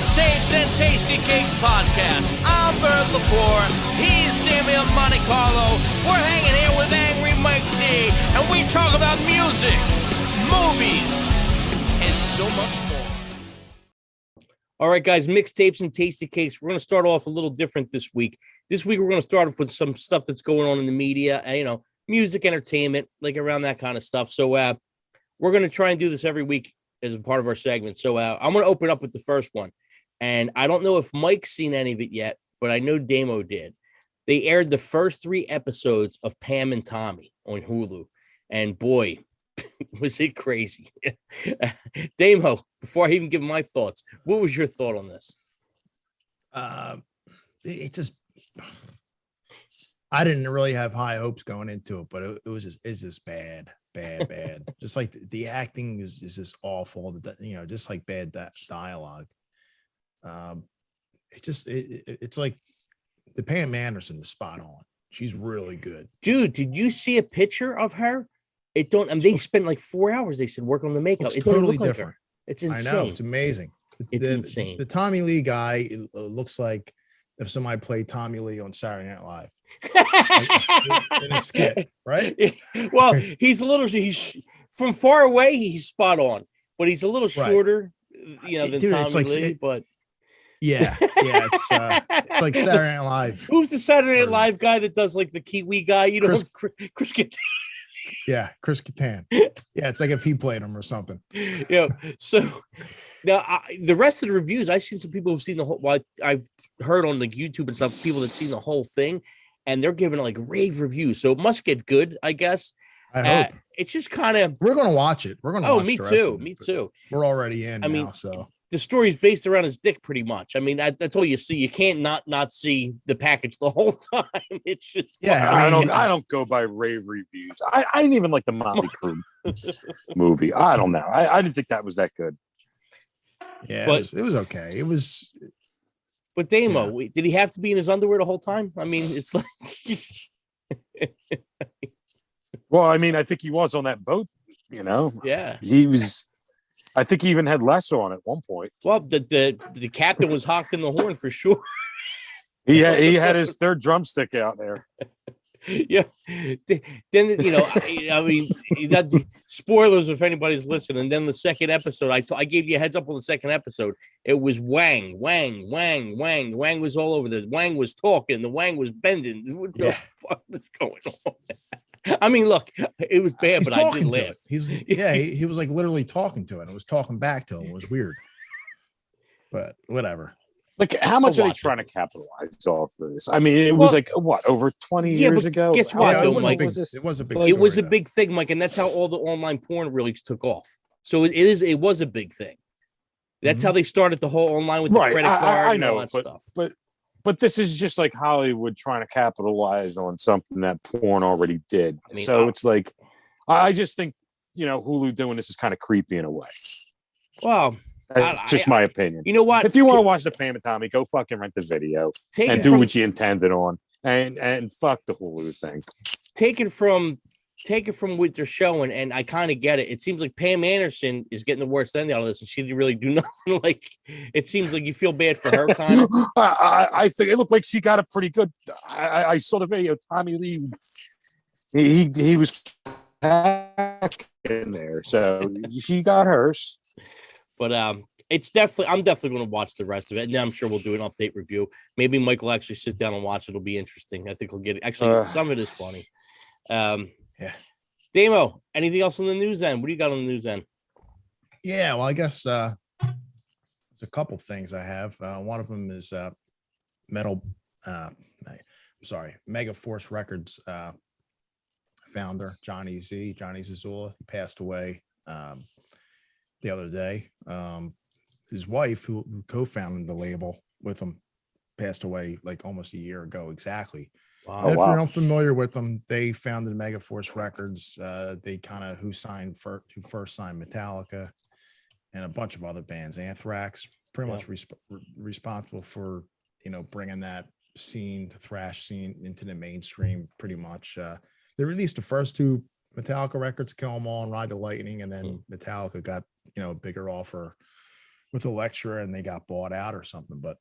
Mixtapes and Tasty Cakes podcast. I'm Bert Lepore. He's Samuel Monte Carlo. We're hanging here with Angry Mike D, and we talk about music, movies, and so much more. All right, guys, Mixtapes and Tasty Cakes. We're going to start off a little different this week. This week, we're going to start off with some stuff that's going on in the media, music, entertainment, like around that kind of stuff. So we're going to try and do this every week as a part of our segment. So I'm going to open up with the first one. And I don't know if Mike's seen any of it yet, but I know Damo did. They aired the first 3 episodes of Pam and Tommy on Hulu. And boy, was it crazy. Damo, before I even give my thoughts, what was your thought on this? It just, I didn't really have high hopes going into it, but it's just bad. Just like the acting is just awful. Just like bad dialogue. It's like the Pam Anderson is spot on. She's really good. Dude, did you see a picture of her? They spent like 4 hours, they said, work on the makeup. It's totally different. Like it's insane. I know, it's amazing. It's insane. The Tommy Lee guy looks like if somebody played Tommy Lee on Saturday Night Live. in a skit, right? Well, he's from far away, he's spot on, but he's a little shorter, than Dude, Tommy Lee, but it's like Saturday Night Live. Who's the Saturday Night Live guy that does like the Kiwi guy? Chris Kattan. Yeah, Chris Kattan. Yeah, it's like if he played him or something. So now the rest of the reviews, I've seen some people who've seen the whole. Well, I've heard on like YouTube and stuff, people that've seen the whole thing, and they're giving like rave reviews. So it must get good, I guess. I hope. It's just kind of. We're gonna watch it. We're gonna. Oh, watch me the too. Rest Me too. We're already in. Now, so the story's based around his dick, pretty much. I mean, that's all you see. You can't not see the package the whole time. It's just I don't go by rave reviews. I didn't even like the Motley Crue movie. I don't know. I didn't think that was that good. Yeah, but it was okay. It was. But Damo, did he have to be in his underwear the whole time? I mean, it's like. Well, I mean, I think he was on that boat. Yeah, he was. I think he even had less on at one point. Well, the captain was honking the horn for sure. He had his third drumstick out there. Yeah. Then I mean, spoilers if anybody's listening. And then the second episode, I gave you a heads up on the second episode. It was Wang. Wang was all over this. Wang was talking. The Wang was bending. What the fuck was going on? I mean, look, it was bad, but I did laugh. He was like literally talking to it. It was talking back to him. It was weird, but whatever. Like, how much are they trying to capitalize off this? I mean, it was like what, over 20 years ago? Guess what? It was a big. It was a big thing, Mike, and that's how all the online porn really took off. So it was a big thing. That's how they started the whole online with the credit card and all that stuff. But this is just like Hollywood trying to capitalize on something that porn already did. I mean, so it's like, I just think, Hulu doing this is kind of creepy in a way. Well, that's just my opinion. You know what? If you want to watch the Pam and Tommy, go fucking rent the video and do what you intended on, and fuck the Hulu thing. Take it from what they're showing, and I kind of get it. It seems like Pam Anderson is getting the worst end out of this, and she didn't really do nothing. Like, it seems like you feel bad for her. Kind of. I think it looked like she got a pretty good. I saw the video. Tommy Lee, he was in there, so she got hers. But I'm definitely going to watch the rest of it, and then I'm sure we'll do an update review. Maybe Mike will actually sit down and watch it. It'll be interesting. I think we'll get it. Actually, some of it is funny. Yeah. Damo, anything else on the news end? What do you got on the news end? Yeah, well, I guess there's a couple things I have. One of them is Megaforce Records founder Johnnyz. He passed away the other day. His wife, who co-founded the label with him, passed away like almost a year ago exactly. Wow. If you're unfamiliar with them, they founded Megaforce Records. They kind of who first signed Metallica and a bunch of other bands. Anthrax, pretty much responsible for bringing that scene, the thrash scene, into the mainstream. Pretty much, they released the first 2 Metallica records, Kill 'Em All and Ride the Lightning, and then Metallica got a bigger offer with a lecturer and they got bought out or something. But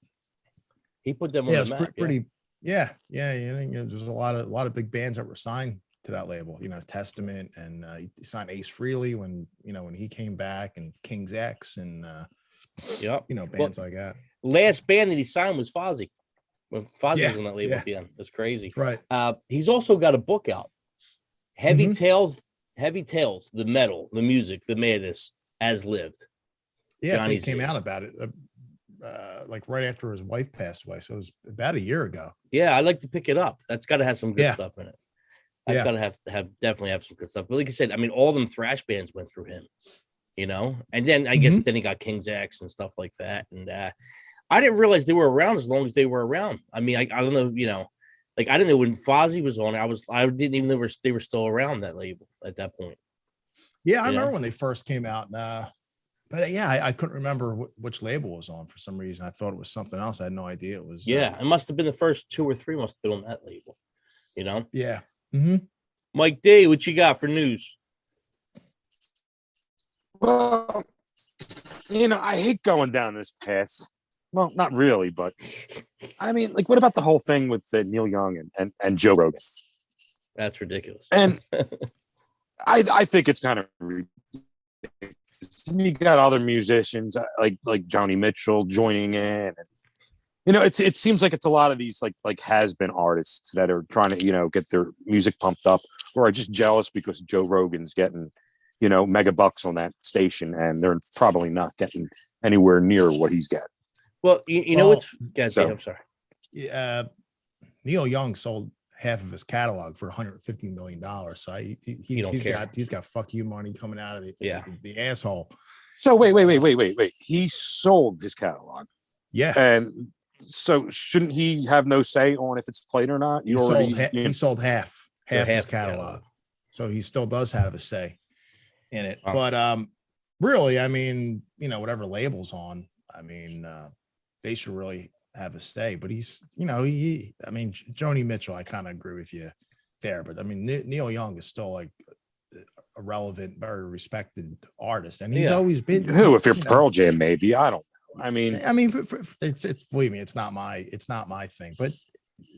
he put them on the map. Pretty. Yeah. You know, there's a lot of big bands that were signed to that label. You know, Testament, and he signed Ace Frehley when he came back, and King's X, and you know, bands like that. Last band that he signed was Fozzy. When Fozzy was on that label at the end. That's crazy. Right. He's also got a book out. Heavy Tales, the metal, the music, the madness as lived. Yeah, he came out about it like right after his wife passed away. So it was about a year ago. Yeah, I'd like to pick it up. That's got to have some good stuff in it. That's got to definitely have some good stuff. But like I said, I mean, all them thrash bands went through him, you know, and then I guess then he got King's X and stuff like that. And I didn't realize they were around as long as they were around. I mean, I don't know, you know, like I didn't know when Fozzy was on. I didn't even know they were still around that label at that point. Yeah, I remember when they first came out. But yeah, I couldn't remember which label it was on for some reason. I thought it was something else. I had no idea it was. Yeah, it must have been the first 2 or 3 must have been on that label, you know? Yeah. Mike D, what you got for news? Well, you know, I hate going down this path. Well, not really, but I mean, like, what about the whole thing with Neil Young and Joe Rogan? That's ridiculous. And I think it's kind of ridiculous. You got other musicians like Johnny Mitchell joining in, and you know, it seems like it's a lot of these like has-been artists that are trying to, you know, get their music pumped up, or are just jealous because Joe Rogan's getting, you know, mega bucks on that station, and they're probably not getting anywhere near what he's getting. Well, you know what's I'm sorry. Neil Young sold half of his catalog for $150 million. So he's got fuck you money coming out of the asshole. So wait. He sold his catalog. Yeah. And so shouldn't he have no say on if it's played or not? He sold half his catalog. So he still does have a say in it. But really, I mean, you know, whatever label's on, I mean, they should really have a say. But he's, you know, I mean, Joni Mitchell, I kind of agree with you there. But I mean, Neil Young is still like a relevant, very respected artist, and he's always been. If you're Pearl Jam, maybe, I don't know. I mean, it's believe me, it's not my thing. But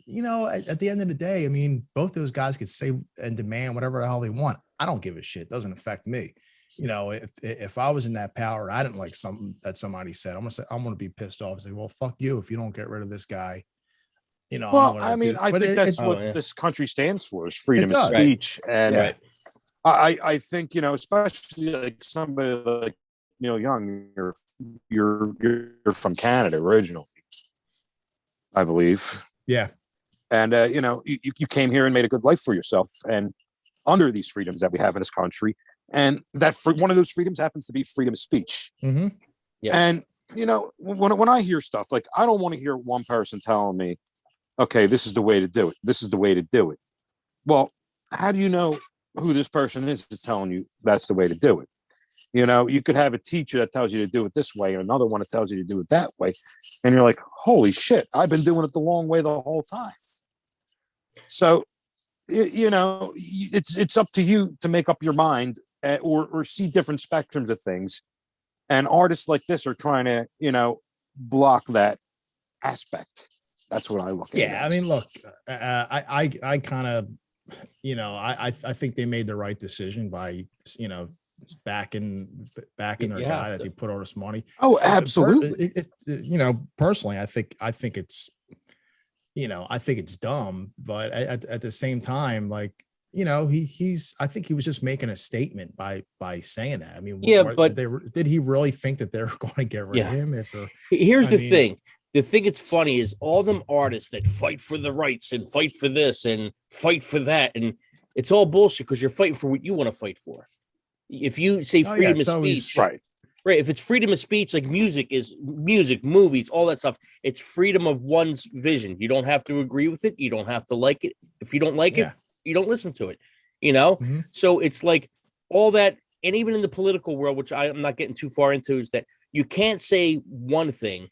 you know, at the end of the day, I mean, both those guys could say and demand whatever the hell they want. I don't give a shit. It doesn't affect me. You know, if I was in that power and I didn't like something that somebody said, I'm gonna be pissed off and say, well, fuck you if you don't get rid of this guy. You know, well, I mean, I think that's what this country stands for, is freedom of speech. Right. And I think, you know, especially like somebody like Neil Young, you're from Canada originally, I believe. Yeah. And you know, you came here and made a good life for yourself, and under these freedoms that we have in this country. And that one of those freedoms happens to be freedom of speech. Mm-hmm. Yeah. And, you know, when I hear stuff, like, I don't want to hear one person telling me, okay, this is the way to do it. This is the way to do it. Well, how do you know who this person is telling you that's the way to do it? You know, you could have a teacher that tells you to do it this way, and another one that tells you to do it that way. And you're like, holy shit, I've been doing it the long way the whole time. So, you know, it's up to you to make up your mind. Or see different spectrums of things, and artists like this are trying to, you know, block that aspect. That's what I look at. Yeah, I mean, look, I kind of, you know, I think they made the right decision by, you know, backing their guy that they put all this money. Oh, absolutely. You know, personally, I think it's, you know, I think it's dumb, but at the same time, like, you know, I think he was just making a statement by saying that. I mean, but did he really think that they were going to get rid of him? Here's the thing. The thing that's funny is all them artists that fight for the rights and fight for this and fight for that, and it's all bullshit because you're fighting for what you want to fight for. If you say freedom of speech, right? If it's freedom of speech, like music, movies, all that stuff, it's freedom of one's vision. You don't have to agree with it. You don't have to like it. If you don't like it, you don't listen to it, you know? Mm-hmm. So it's like all that. And even in the political world, which I'm not getting too far into, is that you can't say one thing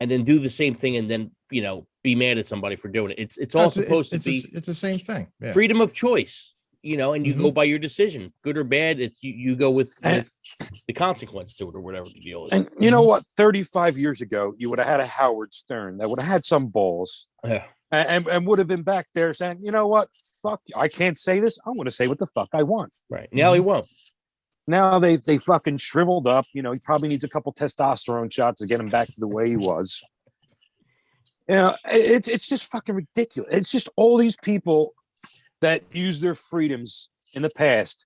and then do the same thing and then, you know, be mad at somebody for doing it. It's all supposed to be. It's the same thing. Yeah. Freedom of choice. and you go by your decision, good or bad. It's you go with the consequence to it or whatever the deal is. And you know what? 35 years ago, you would have had a Howard Stern that would have had some balls and would have been back there saying, you know what? Fuck, I can't say this. I'm going to say what the fuck I want. Right. Now he won't. Now they fucking shriveled up. He probably needs a couple testosterone shots to get him back to the way he was. It's just fucking ridiculous. It's just all these people that use their freedoms in the past,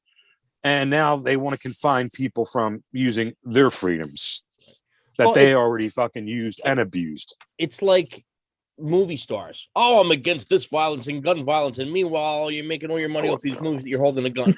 and now they want to confine people from using their freedoms that they already fucking used and abused. It's like movie stars. Oh, I'm against this violence and gun violence, and meanwhile, you're making all your money off these movies that you're holding a gun.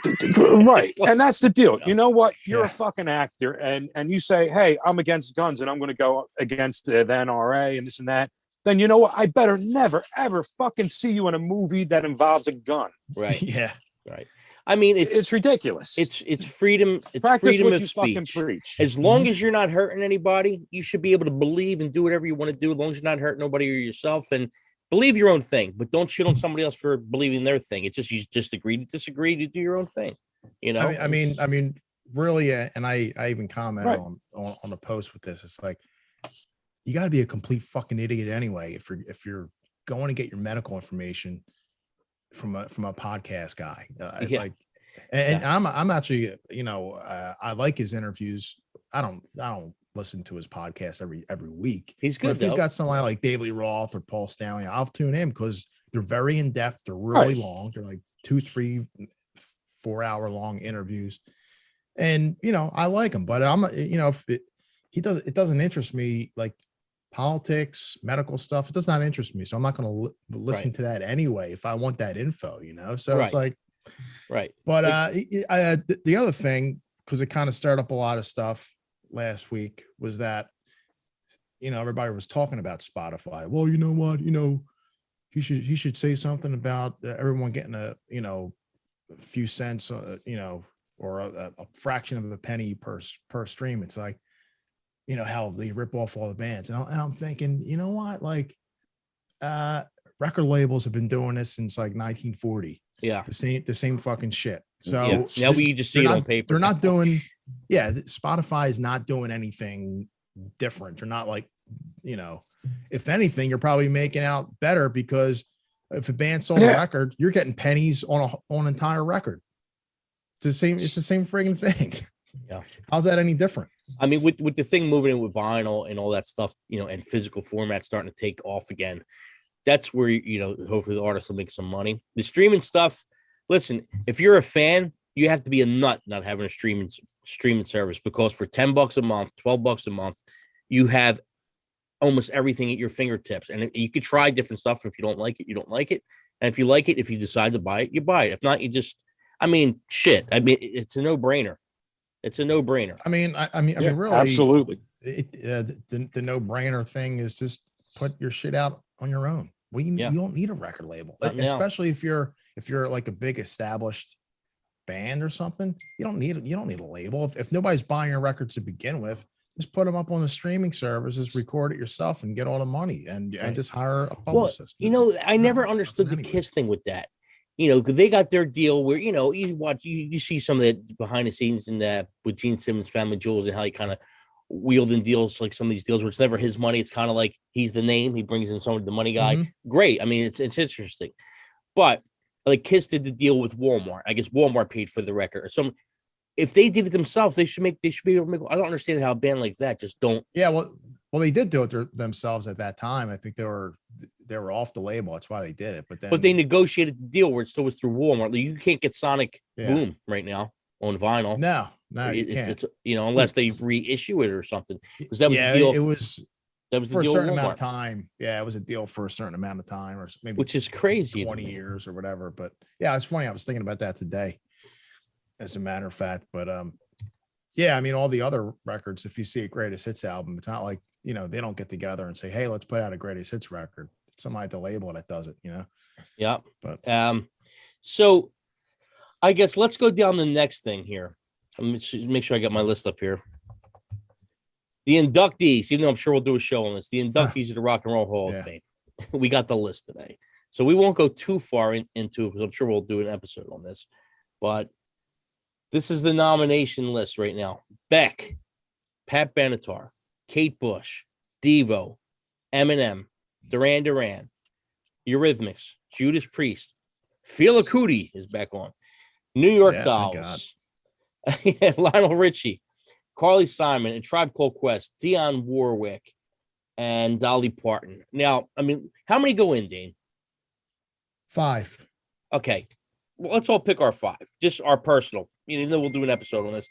Right, and that's the deal. You know what? You're a fucking actor, and you say, "Hey, I'm against guns, and I'm going to go against the NRA and this and that." Then you know what? I better never, ever fucking see you in a movie that involves a gun. Right. Yeah. Right. I mean, it's ridiculous. It's freedom. It's Practice freedom what of you speech. fucking preach. As long as you're not hurting anybody, you should be able to believe and do whatever you want to do. As long as you're not hurting nobody or yourself, and believe your own thing. But don't shit on somebody else for believing their thing. It's just you just agree to disagree to do your own thing. I mean, really, and I even commented on a post with this. It's like, you got to be a complete fucking idiot anyway if you're going to get your medical information from a podcast guy. I'm actually, I like his interviews. I don't listen to his podcast every week. He's good. But if he's got somebody like David Lee Roth or Paul Stanley, I'll tune in because they're very in depth. They're really long. They're like 2, 3, 4 hour long interviews, and I like them. But if it doesn't interest me, like politics, medical stuff. It does not interest me, so I'm not going to listen to that anyway if I want that info. So it's like, right. But the other thing, because it kind of stirred up a lot of stuff last week, was that everybody was talking about Spotify. Well, you know what? He should say something about everyone getting a few cents, or a fraction of a penny per stream. It's like, how they rip off all the bands. And I'm thinking, you know what? Like, record labels have been doing this since like 1940. Yeah. The same fucking shit. So now we just see it on paper. They're not doing, Spotify is not doing anything different. They're not like, if anything, you're probably making out better because if a band sold a record, you're getting pennies on an entire record. It's the same friggin' thing. Yeah. How's that any different? I mean, with the thing moving in with vinyl and all that stuff, and physical format starting to take off again, that's where, hopefully the artist will make some money. The streaming stuff, listen, if you're a fan, you have to be a nut not having a streaming service, because for $10 a month, $12 a month, you have almost everything at your fingertips. And you could try different stuff. If you don't like it, you don't like it. And if you like it, if you decide to buy it, you buy it. If not, you just, it's a no-brainer. It's a no-brainer. I mean, really, absolutely. The no-brainer thing is just put your shit out on your own. You don't need a record label, especially if you're like a big established band or something. You don't need a label. If nobody's buying your records to begin with, just put them up on the streaming services, record it yourself, and get all the money, and just hire a publicist. Well, I never understood the Kiss thing with that. Because they got their deal where, you see some of the behind the scenes with Gene Simmons' Family Jewels, and how he kind of wheeled in deals, like some of these deals where it's never his money. It's kind of like he's the name. He brings in some of the money guy. Mm-hmm. Great. I mean, it's interesting. But like Kiss did the deal with Walmart. I guess Walmart paid for the record. So if they did it themselves, they should be able to make. I don't understand how a band like that just don't. Yeah, well, they did do it themselves at that time. I think they were off the label. That's why they did it. But they negotiated the deal where it still was through Walmart. You can't get Sonic Boom right now on vinyl. No, you can't. It's, unless they reissue it or something. Because that was the deal. It was. That was for a certain amount of time. Yeah, it was a deal for a certain amount of time, or maybe, which is crazy, 20 years or whatever. But yeah, it's funny. I was thinking about that today, as a matter of fact. But yeah, I mean, all the other records, if you see a greatest hits album, it's not like, they don't get together and say, hey, let's put out a greatest hits record. It's somebody at the label that does it, Yeah. But so I guess let's go down the next thing here. Let me make sure I got my list up here. The inductees, even though I'm sure we'll do a show on this, the inductees of the Rock and Roll Hall of Fame. We got the list today. So we won't go too far into it, because I'm sure we'll do an episode on this. But this is the nomination list right now. Beck, Pat Benatar, Kate Bush, Devo, Eminem, Duran Duran, Eurythmics, Judas Priest, Fela Kuti is back on, New York Dolls, Lionel Richie, Carly Simon, and Tribe Called Quest, Dionne Warwick, and Dolly Parton. Now, I mean, how many go in, Dane? 5. Okay. Well, let's all pick our 5, just our personal. Even though we'll do an episode on this.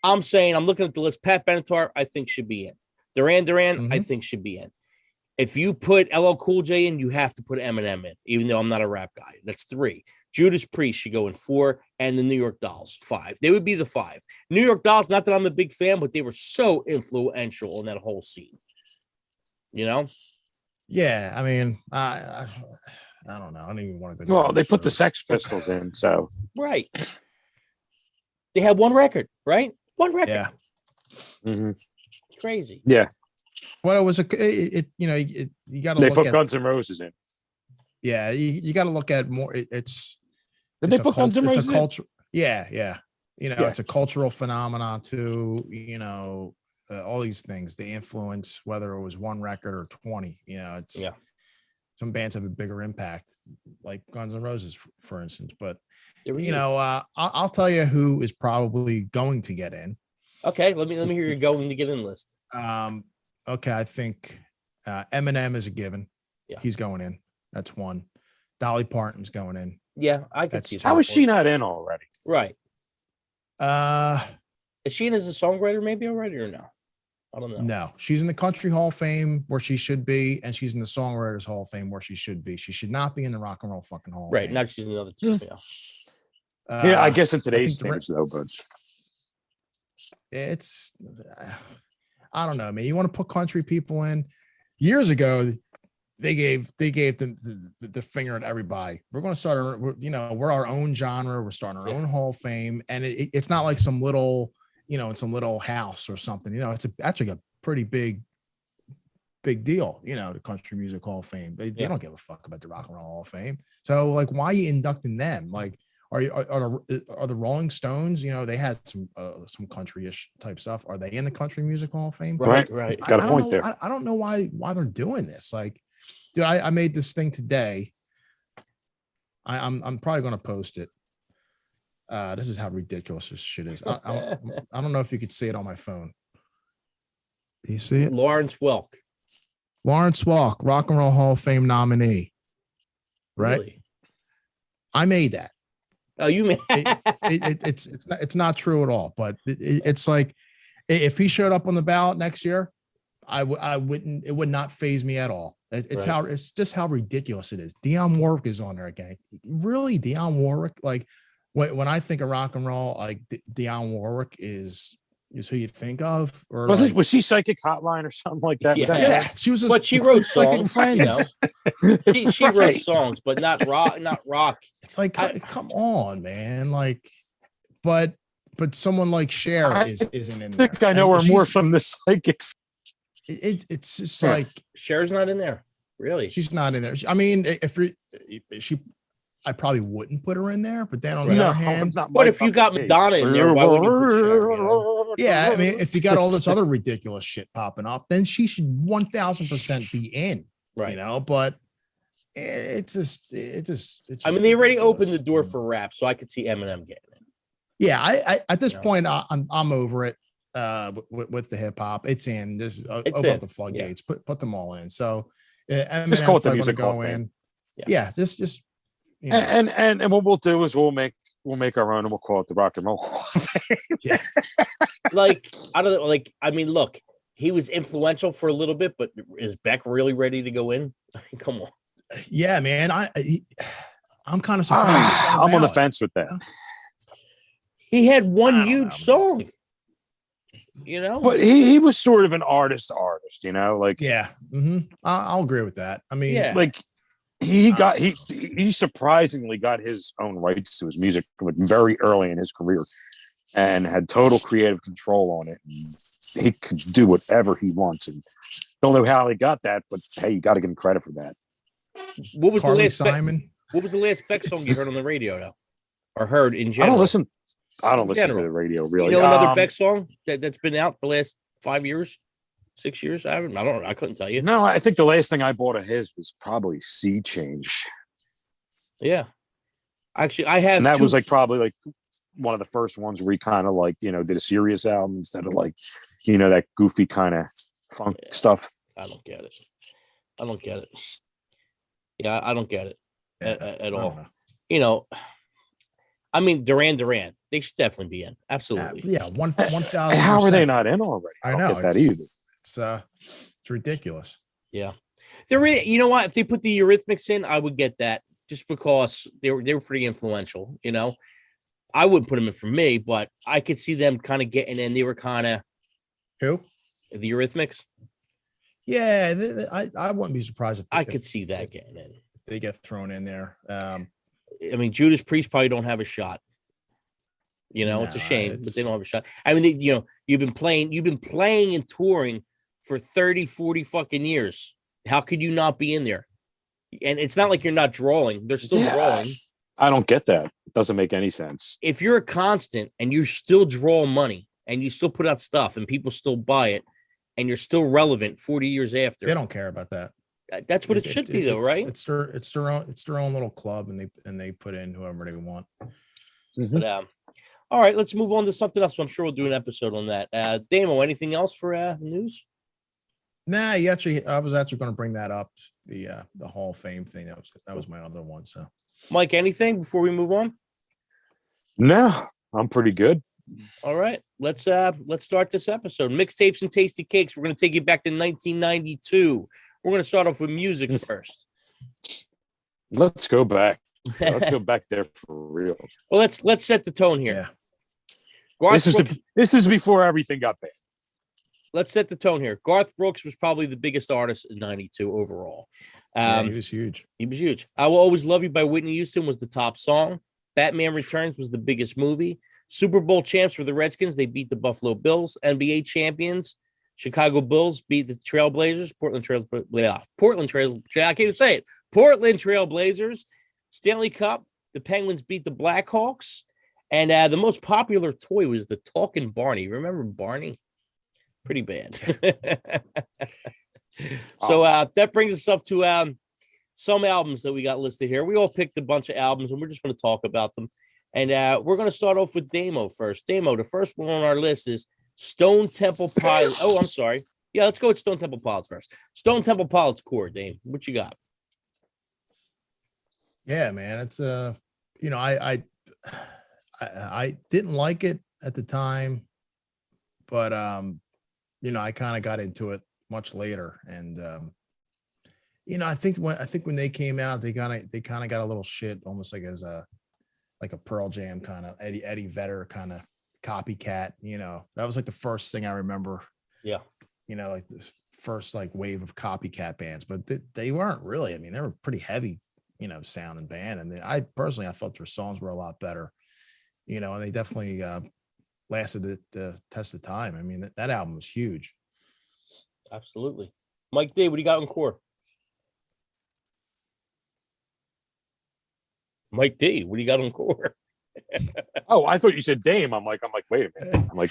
I'm saying, I'm looking at the list. Pat Benatar, I think should be in. Duran Duran, I think should be in. If you put LL Cool J in, you have to put Eminem in, even though I'm not a rap guy. That's 3. Judas Priest should go in 4, and the New York Dolls 5. They would be the 5. New York Dolls, not that I'm a big fan, but they were so influential in that whole scene. You know? Yeah, I mean, I don't know. I don't even want to. Well, they put the Sex Pistols in, so right. They had one record, right? One record. Yeah. Mm-hmm. Crazy. Yeah. Well, it was you got to. They look put at, Guns N' Roses in. Yeah, you got to look at more. Did they put Guns N' Roses in? Culture. Yeah. It's a cultural phenomenon too. All these things, they influence whether it was one record or 20. Some bands have a bigger impact, like Guns N' Roses, for instance. But I'll tell you who is probably going to get in. Okay, let me hear your going to get in list. Okay, I think Eminem is a given. Yeah. He's going in. That's 1. Dolly Parton's going in. Yeah, I could see. How is she not in already? Right. Is she in as a songwriter maybe already or no? I don't know. No, she's in the Country Hall of Fame where she should be, and she's in the Songwriters Hall of Fame where she should be. She should not be in the Rock and Roll fucking Hall. Right. Now she's in another 2. Yeah, I guess in today's standards though, but it's I don't know, man. You want to put country people in? Years ago, they gave them the finger at everybody. We're going to start. We're our own genre. We're starting our own Hall of Fame, and it's not like some little. In some little house or something, it's actually a pretty big deal, the Country Music Hall of Fame. They don't give a fuck about the Rock and Roll Hall of Fame. So like, why are you inducting them? Like, are the Rolling Stones, they had some country-ish type stuff. Are they in the Country Music Hall of Fame? Right. Got a point there. I don't know why they're doing this. Like, dude, I made this thing today. I'm probably going to post it. This is how ridiculous this shit is. I don't know if you could see it on my phone. Do you see it? Lawrence Welk, Rock and Roll Hall of Fame nominee. Right? Really? I made that. Oh, you made it's not true at all. But it's like if he showed up on the ballot next year, I wouldn't. It would not faze me at all. It's just how ridiculous it is. Dionne Warwick is on there again. Really, Dionne Warwick, like. When I think of rock and roll, like Dionne Warwick is who you think of, or was she Psychic Hotline or something like that? Yeah, she was. But she wrote songs. Friends. She wrote songs, but not rock. It's like, come on, man. Like, but someone like Cher isn't in there. I think I know her more from the Psychics. It's just like Cher's not in there. Really, she's not in there. I mean, I probably wouldn't put her in there, but then on the other hand, what if you got Madonna in there? Why would you put Cher, Yeah, I mean, if you got all this other ridiculous shit popping up, then she should 1000% be in. Right. But it's just. I mean, they already opened the door for rap, so I could see Eminem getting it. Yeah, I at this point, I'm over it. With the hip hop, it's in. Just open up the floodgates. Put them all in. So, Eminem's call it the music go in. Yeah, just. And what we'll do is we'll make our own and we'll call it the Rock and Roll Hall of Fame. Yeah. Like, I don't know. Like, I mean, look, he was influential for a little bit, but is Beck really ready to go in? Come on. Yeah, man. I'm kind of surprised. I'm on the fence with that. He had one huge song, but he was sort of an artist, like, yeah. Mm-hmm. I'll agree with that. I mean, like, he surprisingly got his own rights to his music very early in his career and had total creative control on it. And he could do whatever he wants. And don't know how he got that, but hey, you got to give him credit for that. What was Carly the last Simon? What was the last Beck song you heard on the radio though? or heard in I general? don't listen to General. the radio really. You know another Beck song that's been out the last 5 years, 6 years? I don't know. I couldn't tell you. No, I think the last thing I bought of his was probably Sea Change. Yeah. Actually, I have And that two. was like probably like one of the first ones where he kind of like, you know, did a serious album instead of like, you know, that goofy kind of funk stuff. I don't get it. I don't get it. Yeah, I don't get it at all. know. You know, I mean, Duran, they should definitely be in. Absolutely. Yeah, 1,000. How are they not in already? I don't know get that either. It's ridiculous. Yeah. You know what? If they put the Eurythmics in, I would get that just because they were pretty influential, you know. I wouldn't put them in for me, but I could see them kind of getting in. They were kind of Who? the Eurythmics. Yeah, I wouldn't be surprised if I could see that getting in. they get thrown in there. I mean, Judas Priest probably don't have a shot. You know, it's a shame, but they don't have a shot. I mean, you've been playing and touring for 30, 40 fucking years. How could you not be in there? And it's not like you're not drawing. They're still drawing. I don't get that. It doesn't make any sense. If you're a constant and you still draw money and you still put out stuff and people still buy it and you're still relevant 40 years after. They don't care about that. That's what it should be, though, right? It's their own little club, and they put in whoever they want. But all right, let's move on to something else. So I'm sure we'll do an episode on that. Damo, anything else for news? Nah, I was actually going to bring that up. The Hall of Fame thing. That was my other one. So, Mike, anything before we move on? No, I'm pretty good. All right, let's start this episode. Mixtapes and tasty cakes. We're going to take you back to 1992. We're going to start off with music first. Let's go back. Let's go back there for real. Well, let's set the tone here. yeah. Garth This is before everything got bad. Let's set the tone here. Garth Brooks was probably the biggest artist in 92 overall. He was huge. He was huge. I Will Always Love You by Whitney Houston was the top song. Batman Returns was the biggest movie. Super Bowl champs for the Redskins. They beat the Buffalo Bills. NBA champions. Chicago Bulls beat the Trailblazers. Portland Trail. I can't even say it. Portland Trailblazers. Stanley Cup. The Penguins beat the Blackhawks. And the most popular toy was the Talking Barney. Remember Barney? Pretty bad. So that brings us up to some albums that we got listed here. We all picked a bunch of albums, and we're just going to talk about them. And we're going to start off with Damo first. Damo, the first one on our list is Stone Temple Pilots. Oh, I'm sorry. Yeah, let's go with Stone Temple Pilots first. Stone Temple Pilots core, Dame. What you got? Yeah, man. It's I didn't like it at the time, but I kind of got into it much later, and I think when they came out, they kind of got a little shit, almost like as a Pearl Jam kind of Eddie Vedder kind of copycat. That was like the first thing I remember. Yeah. Like the first like wave of copycat bands, but they weren't really. I mean, they were pretty heavy, sounding band, and I thought their songs were a lot better. And they definitely lasted the test of time. I mean, that album was huge. Absolutely. Mike D, what do you got in core? Mike D, what do you got on core? Oh, I thought you said Dame. I'm like, wait a minute. I'm like,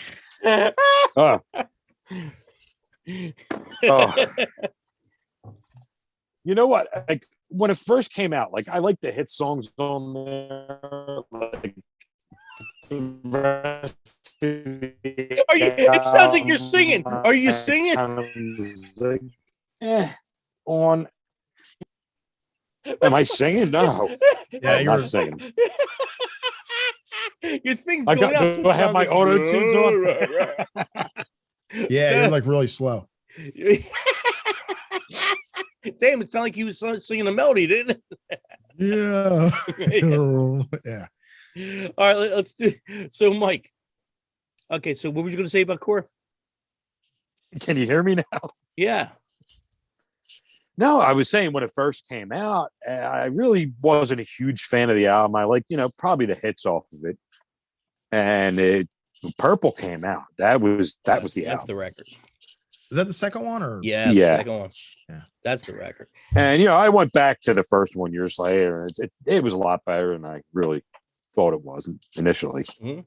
You know what? Like when it first came out, like I like the hit songs on there. Like, it sounds like you're singing. Are you singing? On. Am I singing? No. Yeah, I'm not singing. Your thing's Do I have my like, auto tunes on? Yeah, you're like really slow. Damn, it sounded like he was singing a melody, didn't it? Yeah. Yeah. All right, let's do. So, Mike. Okay, so what were you going to say about core? Can you hear me now? Yeah. No, I was saying when it first came out, I really wasn't a huge fan of the album. I like, probably the hits off of it. And Purple came out. That was the album. That's the record. Is that the second one or? Yeah, yeah. The second one. Yeah. That's the record. And I went back to the first one years later. It was a lot better, and I really thought it was initially. Mm-hmm.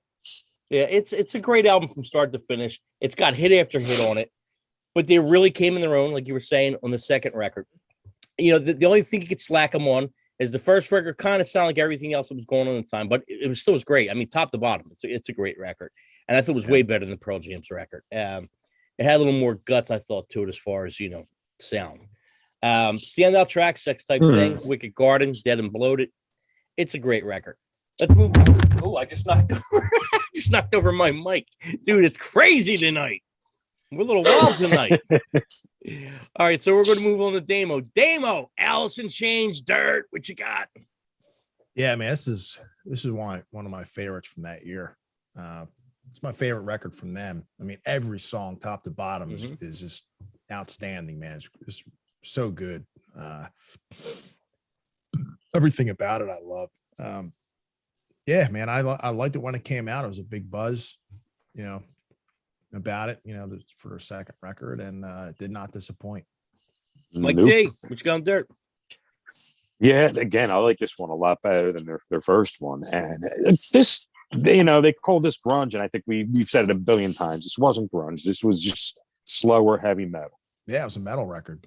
Yeah, it's a great album from start to finish. It's got hit after hit on it, but they really came in their own, like you were saying, on the second record. You know, the only thing you could slack them on is the first record kind of sounded like everything else that was going on at the time, but it was still great. I mean, top to bottom, it's a great record, and I thought it was way better than Pearl Jam's record. It had a little more guts, I thought, to it as far as sound. Standout track, Sex Type Thing, Wicked Garden, Dead and Bloated. It's a great record. Let's move. Oh, I just knocked over my mic, dude. It's crazy tonight. We're a little wild tonight. All right, so we're going to move on to Damo. Damo, Aliceinchains, Dirt. What you got? Yeah, man, this is one of my favorites from that year. It's my favorite record from them. I mean, every song, top to bottom, is just outstanding, man. It's just so good. Everything about it, I love. Yeah, man, I liked it when it came out. It was a big buzz, about it, for their second record, and it did not disappoint. Mike D, what you got on Dirt? Yeah, again, I like this one a lot better than their first one. And this, they called this grunge, and I think we've said it a billion times. This wasn't grunge. This was just slower, heavy metal. Yeah, it was a metal record.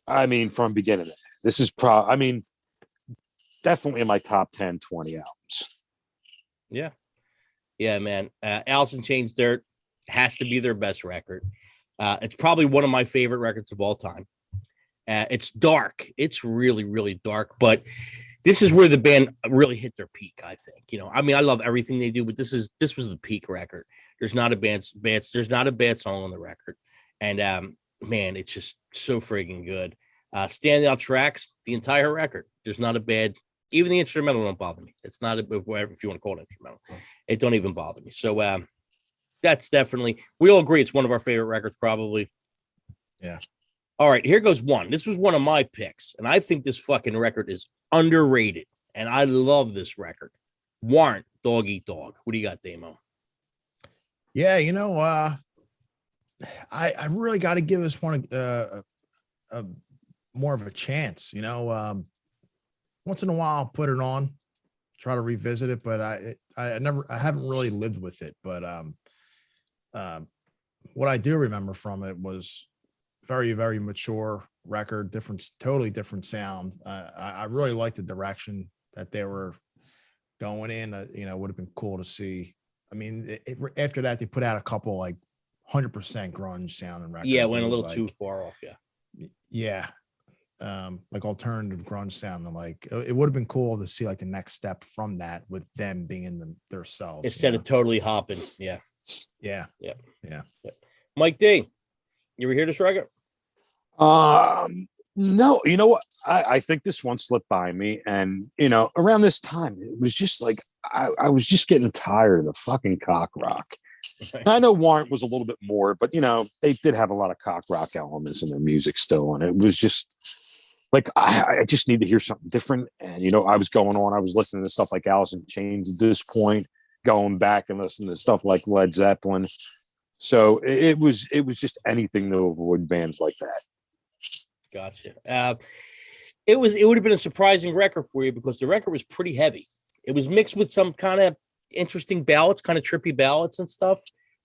I mean, from beginning to end. This is definitely in my top 10, 20 albums. Yeah, man. Aliceinchains, Dirt has to be their best record. It's probably one of my favorite records of all time. It's dark. It's really, really dark, but this is where the band really hit their peak, I think. I love everything they do, but this was the peak record. There's not a bad song on the record. And man, it's just so friggin' good. Standout tracks, the entire record. There's not a bad, even the instrumental don't bother me. It's not whatever, if you want to call it instrumental. It don't even bother me. So that's definitely, we all agree it's one of our favorite records, probably. Yeah. All right, here goes one. This was one of my picks, and I think this fucking record is underrated, and I love this record. Warrant, Dog Eat Dog. What do you got, Damo? Yeah, I really got to give this one a more of a chance. Once in a while I'll put it on, try to revisit it, but I haven't really lived with it. But what I do remember from it was very, very mature record, totally different sound. I really liked the direction that they were going in. Would have been cool to see. I mean, after that, they put out a couple like 100% grunge sounding records. Yeah, went a little too far off. Yeah. Like alternative grunge sound. Like it would have been cool to see like the next step from that with them being in themselves instead of totally hopping. Yeah. Mike D, you ever hear this record? No, you know what? I think this one slipped by me, and around this time, it was just like I was just getting tired of the fucking cock rock. I know Warrant was a little bit more, but they did have a lot of cock rock elements in their music still, and it was just like I just need to hear something different. And I was listening to stuff like Aliceinchains at this point, going back and listening to stuff like Led Zeppelin. So it was just anything to avoid bands like that. Gotcha. It would have been a surprising record for you because the record was pretty heavy. It was mixed with some kind of interesting ballads, kind of trippy ballads and stuff.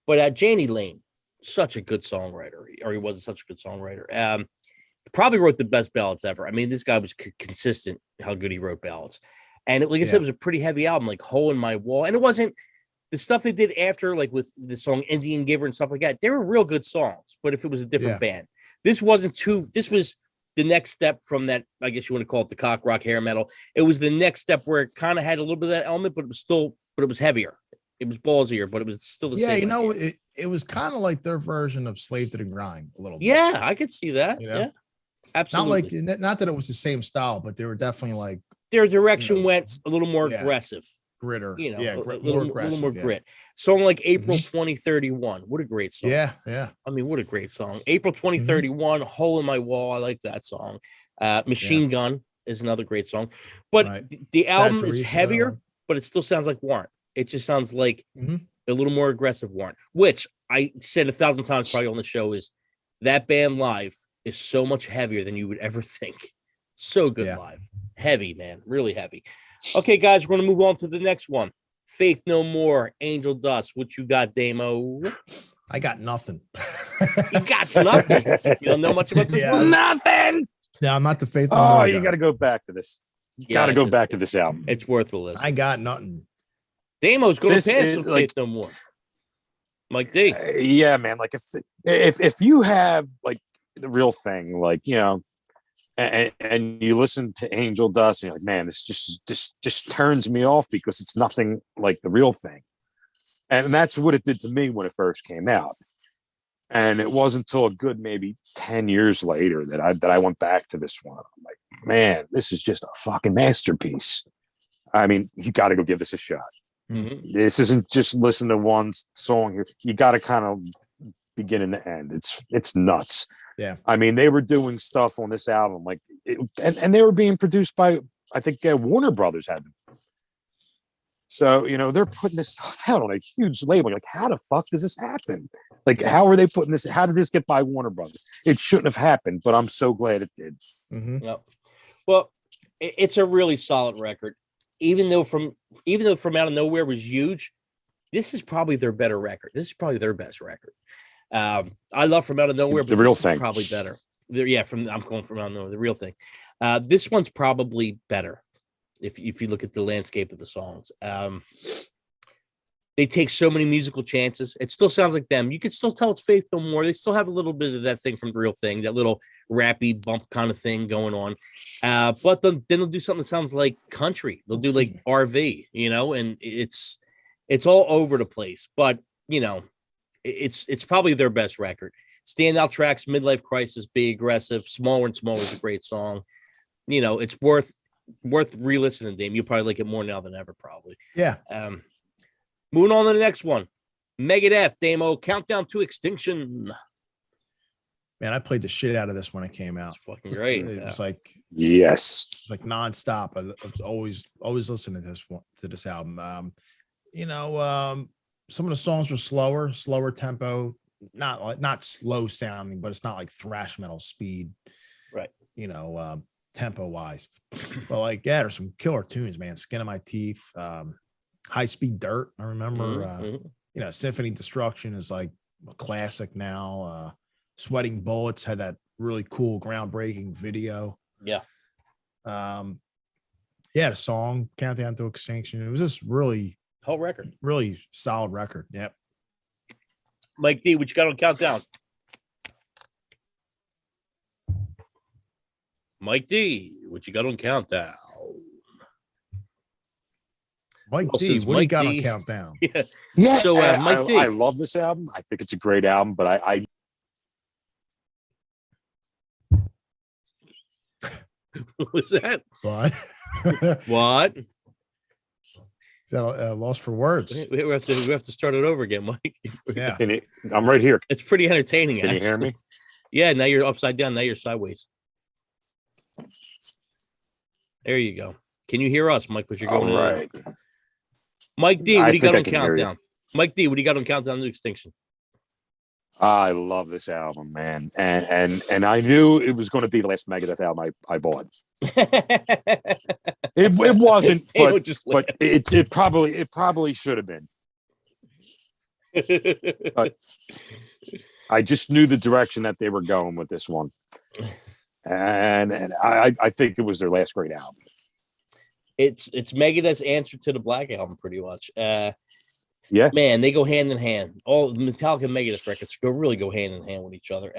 But Jani Lane, such a good songwriter, or he was such a good songwriter. Probably wrote the best ballads ever. I mean, this guy was consistent how good he wrote ballads. And like I said, it was a pretty heavy album, like Hole in My Wall. And it wasn't the stuff they did after, like with the song Indian Giver and stuff like that. They were real good songs, but if it was a different band. This was the next step from that, I guess you want to call it the cock rock hair metal. It was the next step where it kind of had a little bit of that element, but it was heavier. It was ballsier, but it was still the same. It was kind of like their version of Slave to the Grind a little bit. Yeah, I could see that. Yeah, absolutely. Not that it was the same style, but they were definitely like their direction went a little more aggressive. Gritter. A little more grit. Song like April 2031. What a great song. Yeah. I mean, what a great song. April 2031, Hole in My Wall. I like that song. Machine Gun is another great song. But the album is heavier, but it still sounds like Warrant. It just sounds like a little more aggressive Warrant, which I said 1,000 times probably on the show is that band live is so much heavier than you would ever think. So good live. Heavy, man. Really heavy. Okay, guys, we're going to move on to the next one. Faith No More, Angel Dust. What you got, Damo? I got nothing. You got nothing. You don't know much about this one? Nothing. Yeah, I'm not the Faith No Oh, More you guy. got to go back to this. Yeah, Got to go back to this album. It's worth a listen. I got nothing. Damo's going This to pass is, with like- Faith No More. Mike D. Yeah, man. Like if you have like the real thing, like and you listen to Angel Dust, and you're like, man, this just turns me off because it's nothing like the real thing, and that's what it did to me when it first came out. And it wasn't until a good maybe 10 years later that I went back to this one. I'm like, man, this is just a fucking masterpiece. I mean, you got to go give this a shot. Mm-hmm. This isn't just listen to one song here. You got to kind of beginning to end. It's nuts. Yeah. I mean, they were doing stuff on this album like, and they were being produced by, I think Warner Brothers had them. So, they're putting this stuff out on a huge label. Like, how the fuck does this happen? Like, how are they putting this? How did this get by Warner Brothers? It shouldn't have happened, but I'm so glad it did. Mm-hmm. Yep. Well, it's a really solid record. Even though From Out of Nowhere was huge, this is probably their better record. This is probably their best record. I love From Out of Nowhere, but The Real this is Thing probably better. I'm going From Out of Nowhere, The Real Thing. This one's probably better if you look at the landscape of the songs. They take so many musical chances. It still sounds like them. You can still tell it's Faith No More. They still have a little bit of that thing from The Real Thing, that little rappy bump kind of thing going on. But then they'll do something that sounds like country. They'll do like RV, and it's all over the place. But it's probably their best record. Standout tracks: Midlife Crisis, Be Aggressive, Smaller and Smaller is a great song. It's worth re-listening, Dame. You'll probably like it more now than ever, probably. Yeah. Moving on to the next one. Megadeth, Damo, Countdown to Extinction. Man, I played the shit out of this when it came out. It's fucking great. It was like nonstop. I was always listening to this album. Some of the songs were slower tempo, not slow sounding, but it's not like thrash metal speed, right? Tempo wise. But there's some killer tunes, man. Skin of My Teeth, High Speed Dirt. I remember, Symphony Destruction is like a classic now. Sweating Bullets had that really cool, groundbreaking video. Yeah. The song Countdown to Extinction. It was just really whole record, really solid record. Yep. Mike D, what you got on Countdown? Mike D, what you got on Countdown? Mike D, what do you got on Countdown? Yeah. So Mike D, I love this album. I think it's a great album, but I what was that? What? What? Is that a loss for words? We have to start it over again, Mike. Yeah. I'm right here. It's pretty entertaining. Can you hear me? Yeah. Now you're upside down. Now you're sideways. There you go. Can you hear us, Mike? What you're going All right. Mike D, what do you got on I Countdown? Mike D, what do you got on Countdown to Extinction? I love this album, man, and I knew it was going to be the last Megadeth album I bought. It wasn't, but it probably should have been. But I just knew the direction that they were going with this one, and I think it was their last great album. It's Megadeth's answer to the Black Album, pretty much. Yeah, man, they go hand in hand. All Metallica and Megadeth records really go hand in hand with each other.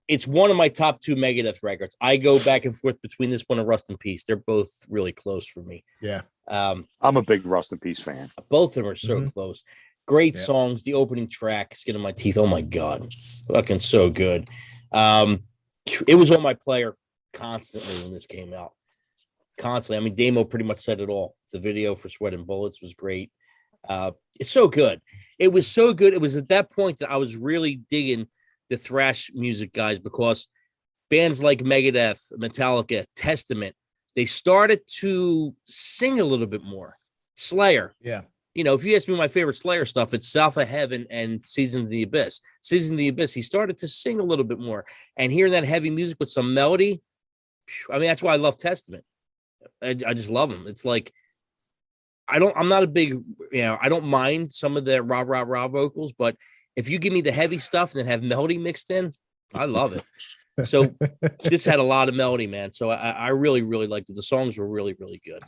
It's one of my top two Megadeth records. I go back and forth between this one and Rust in Peace. They're both really close for me. Yeah. I'm a big Rust in Peace fan. Both of them are so close. Great songs. The opening track, Skin of My Teeth. Oh my God. Fucking so good. It was on my player constantly when this came out. Constantly. I mean, Damo pretty much said it all. The video for Sweat and Bullets was great. It's so good. It was so good. It was at that point that I was really digging the thrash music guys, because bands like Megadeth, Metallica, Testament, they started to sing a little bit more. Slayer. Yeah. If you ask me my favorite Slayer stuff, it's South of Heaven and Season of the Abyss. Season of the Abyss, he started to sing a little bit more. And hearing that heavy music with some melody, I mean, that's why I love Testament. I just love them. It's like I'm not a big, I don't mind some of the rah vocals, but if you give me the heavy stuff and then have melody mixed in, I love it. So this had a lot of melody, man. So I really, really liked it. The songs were really, really good.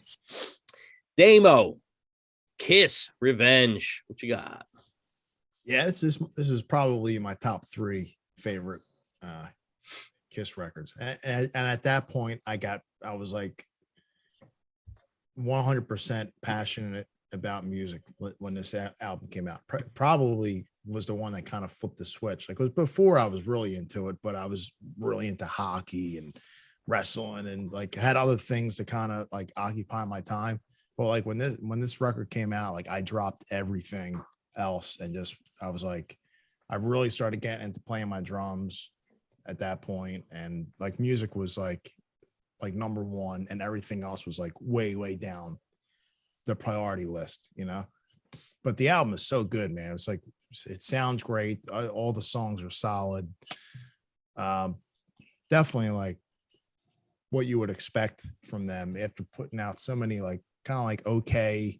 Damo, Kiss, Revenge. What you got? Yeah, this is probably my top 3 favorite Kiss records. And at that point, I was like 100% passionate about music when this album came out. Probably was the one that kind of flipped the switch. Like, it was before I was really into it, but I was really into hockey and wrestling and like had other things to kind of like occupy my time. But like when this record came out, like I dropped everything else and I was like, I really started getting into playing my drums at that point, and like music was like number one, and everything else was like way down the priority list, But the album is so good, man. It's like, it sounds great. All the songs are solid. Definitely like what you would expect from them after putting out so many like kind of like okay,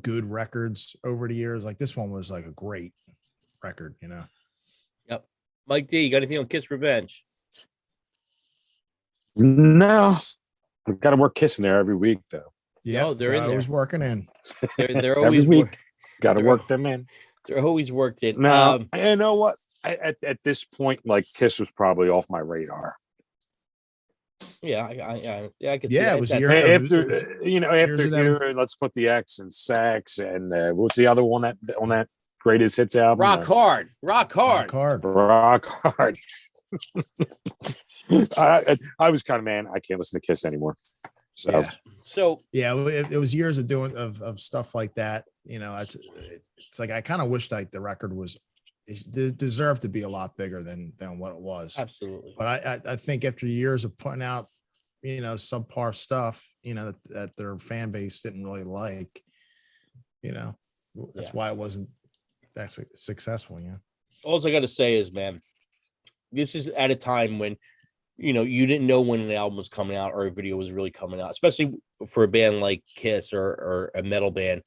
good records over the years. Like this one was like a great record, Yep. Mike D, you got anything on Kiss Revenge? No, I've got to work Kiss in there every week though. Yeah, they're in there. I was working in. They're always every week. Got to work them in. They're always worked in. No, you know what? At this point, like Kiss was probably off my radar. Yeah, I could. Yeah, it was after let's put the X and Sax and what's the other one that on that greatest hits album? Rock Hard. I was kind of, man, I can't listen to Kiss anymore. So it was years of doing of stuff like that. It's like I kind of wished like the record it deserved to be a lot bigger than what it was. Absolutely. But I think after years of putting out, subpar stuff, that their fan base didn't really like, that's why it wasn't that successful. All I got to say is, man, this is at a time when, you didn't know when an album was coming out or a video was really coming out, especially for a band like Kiss or a metal band.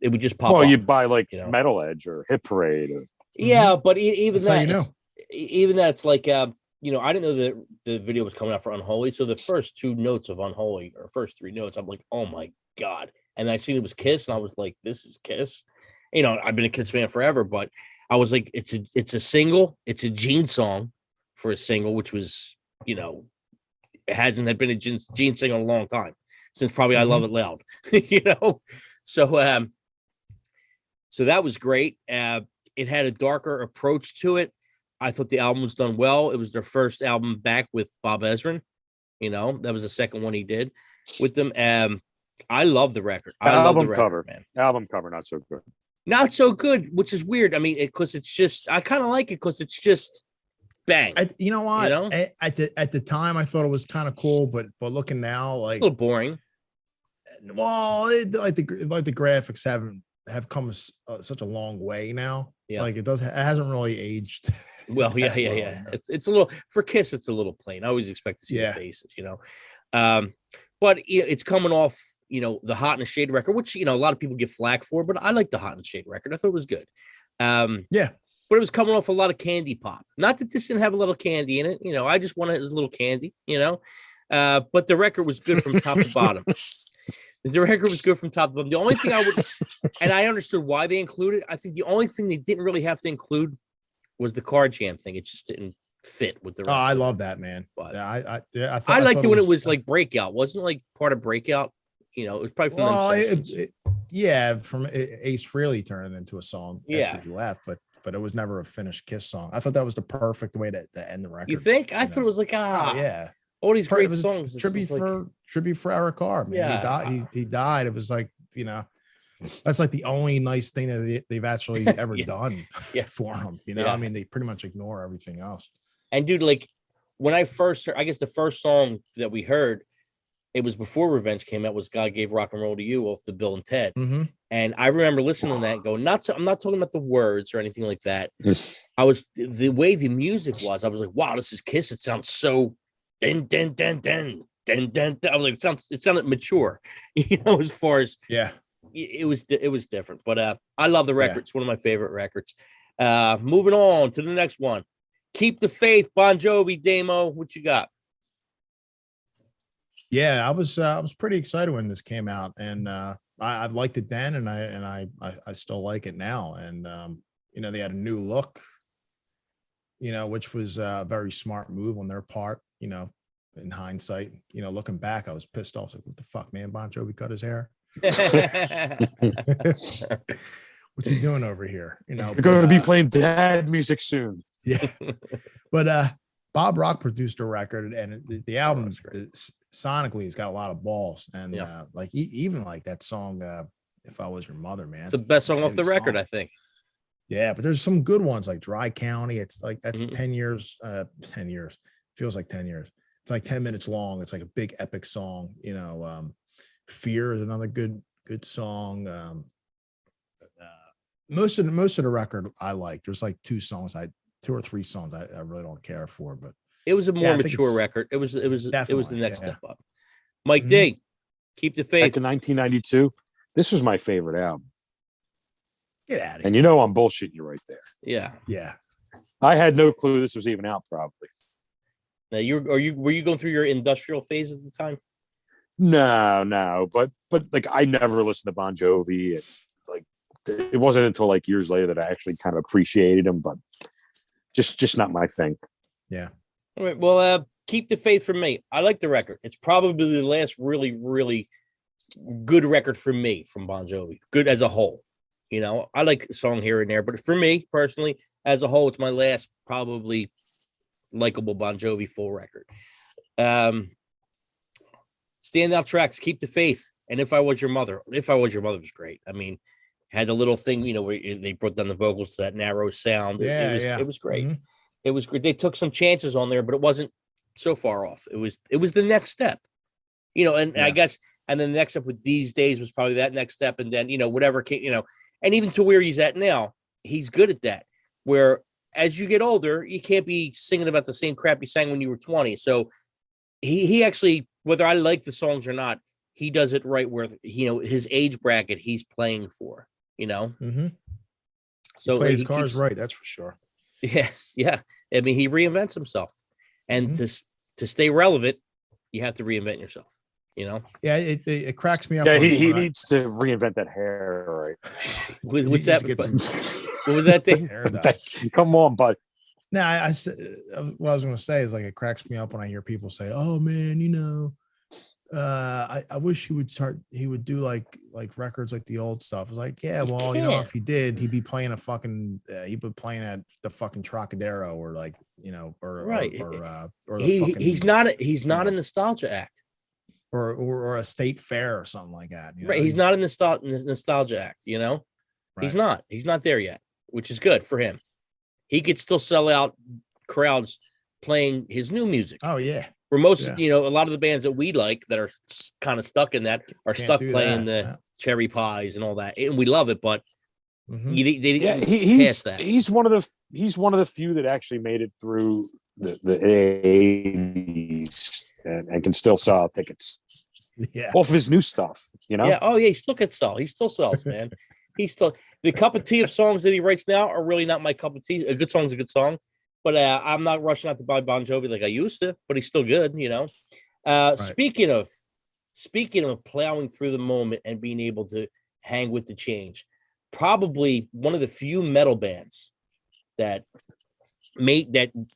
It would just pop up. Well, you'd buy like Metal Edge or Hit Parade. Yeah, but even that's that, even that's like, I didn't know that the video was coming out for Unholy. So the first 2 notes of Unholy, or first 3 notes, I'm like, oh my God. And I seen it was Kiss, and I was like, this is Kiss. I've been a Kiss fan forever, but I was like, it's a single. It's a Gene song for a single, which was, it hasn't been a Gene single in a long time, since probably I Love It Loud, So that was great. It had a darker approach to it. I thought the album was done well. It was their first album back with Bob Ezrin. That was the second one he did with them. I love the record. Album cover, man. Album cover, not so good. Not so good, which is weird. I mean, because it's just, I kind of like it because it's just bang. You know what? At the time, I thought it was kind of cool, but looking now, like a little boring. Well, like the graphics have come such a long way now. Yeah, like it hasn't really aged. Well, yeah. It's a little, for Kiss, it's a little plain. I always expect to see the faces, but it's coming off, the Hot in the Shade record, which a lot of people get flack for, but I like the Hot in the Shade record. I thought it was good. But it was coming off a lot of candy pop. Not that this didn't have a little candy in it. I just wanted a little candy. But the record was good from top to bottom. The record was good from top to bottom. The only thing I would, and I understood why they included, I think the only thing they didn't really have to include was the car jam thing. It just didn't fit with the rest. Oh, I love that, man. But I liked it when it was like Breakout. Wasn't it like part of Breakout? It was probably from from Ace Frehley turned it into a song after he left, but it was never a finished Kiss song. I thought that was the perfect way to end the record. You think? I thought it was like all these great songs. Tribute for Eric Carr, man. Yeah. He died. It was like, that's like the only nice thing that they've actually ever done for him. I mean, they pretty much ignore everything else. And dude, like when I first heard, I guess the first song that we heard, it was before Revenge came out, was God Gave Rock and Roll to You off the Bill and Ted. Mm-hmm. And I remember listening to that and going, I'm not talking about the words or anything like that. The way the music was, I was like, wow, this is Kiss. It sounds so den. I was like, it sounded mature, as far as Yeah. it was different. But I love the record. It's one of my favorite records. Moving on to the next one. Keep the Faith, Bon Jovi, Damo. What you got? Yeah, I was pretty excited when this came out, and I liked it then, and I still like it now. And they had a new look, which was a very smart move on their part. In hindsight, looking back, I was pissed off. Like, what the fuck, man? Bon Jovi cut his hair. What's he doing over here? We're going to be playing dad music soon. Yeah, but Bob Rock produced a record, and the album sonically has got a lot of balls, and even like that song, "If I Was Your Mother," man, it's the best song off the record, I think. Yeah, but there's some good ones like Dry County. It's like that's 10 years. 10 years feels like 10 years. It's like 10 minutes long. It's like a big epic song. Fear is another good song. Most of the record I like. There's like two or three songs I really don't care for, but it was a more mature record. It was the next step up. Mike D, Keep the Faith. Back in 1992, this was my favorite album. Get out of here. And I'm bullshitting you right there. Yeah. Yeah. I had no clue this was even out, probably. Now were you going through your industrial phase at the time? No, but like I never listened to Bon Jovi, and like it wasn't until like years later that I actually kind of appreciated him, but just not my thing. Yeah. All right. Well, Keep the Faith for me. I like the record. It's probably the last really, really good record for me from Bon Jovi. Good as a whole. I like a song here and there, but for me personally, as a whole, it's my last probably likable Bon Jovi full record. Standout tracks: Keep the Faith and If I Was Your Mother. If I Was Your Mother was great. I mean, had a little thing, where they brought down the vocals to that narrow sound. It was great. Mm-hmm. It was great. They took some chances on there, but it wasn't so far off. It was the next step, I guess, and then the next step with These Days was probably that next step. And then, whatever came, and even to where he's at now, he's good at that, where as you get older, you can't be singing about the same crap you sang when you were 20. So he actually, whether I like the songs or not, he does it right where, his age bracket he's playing for, Mm-hmm. So he plays his cards right. That's for sure. Yeah. Yeah. I mean, he reinvents himself, and to stay relevant, you have to reinvent yourself, Yeah. It cracks me up. Yeah. He needs to reinvent that hair. Right. What's that? What was that thing? Come on, bud. No, I said what I was going to say is like it cracks me up when I hear people say, "Oh man, I wish he would do like records like the old stuff." It's like, yeah, well, if he did, he'd be playing at the fucking Trocadero or like, or right. Or he's not a nostalgia act. Or a state fair or something like that. Right. He's not a nostalgia act, Right. He's not there yet, which is good for him. He could still sell out crowds playing his new music. Oh yeah. Where most, a lot of the bands that we like that are kind of stuck in that are stuck playing the Cherry Pies and all that, and we love it. But he's one of the few that actually made it through the 80s and can still sell tickets. Yeah, off of his new stuff, Yeah. Oh yeah, he still can sell. He still sells, man. The cup of tea of songs that he writes now are really not my cup of tea. A good song's a good song. But I'm not rushing out to buy Bon Jovi like I used to, but he's still good, Right. Speaking of plowing through the moment and being able to hang with the change, probably one of the few metal bands that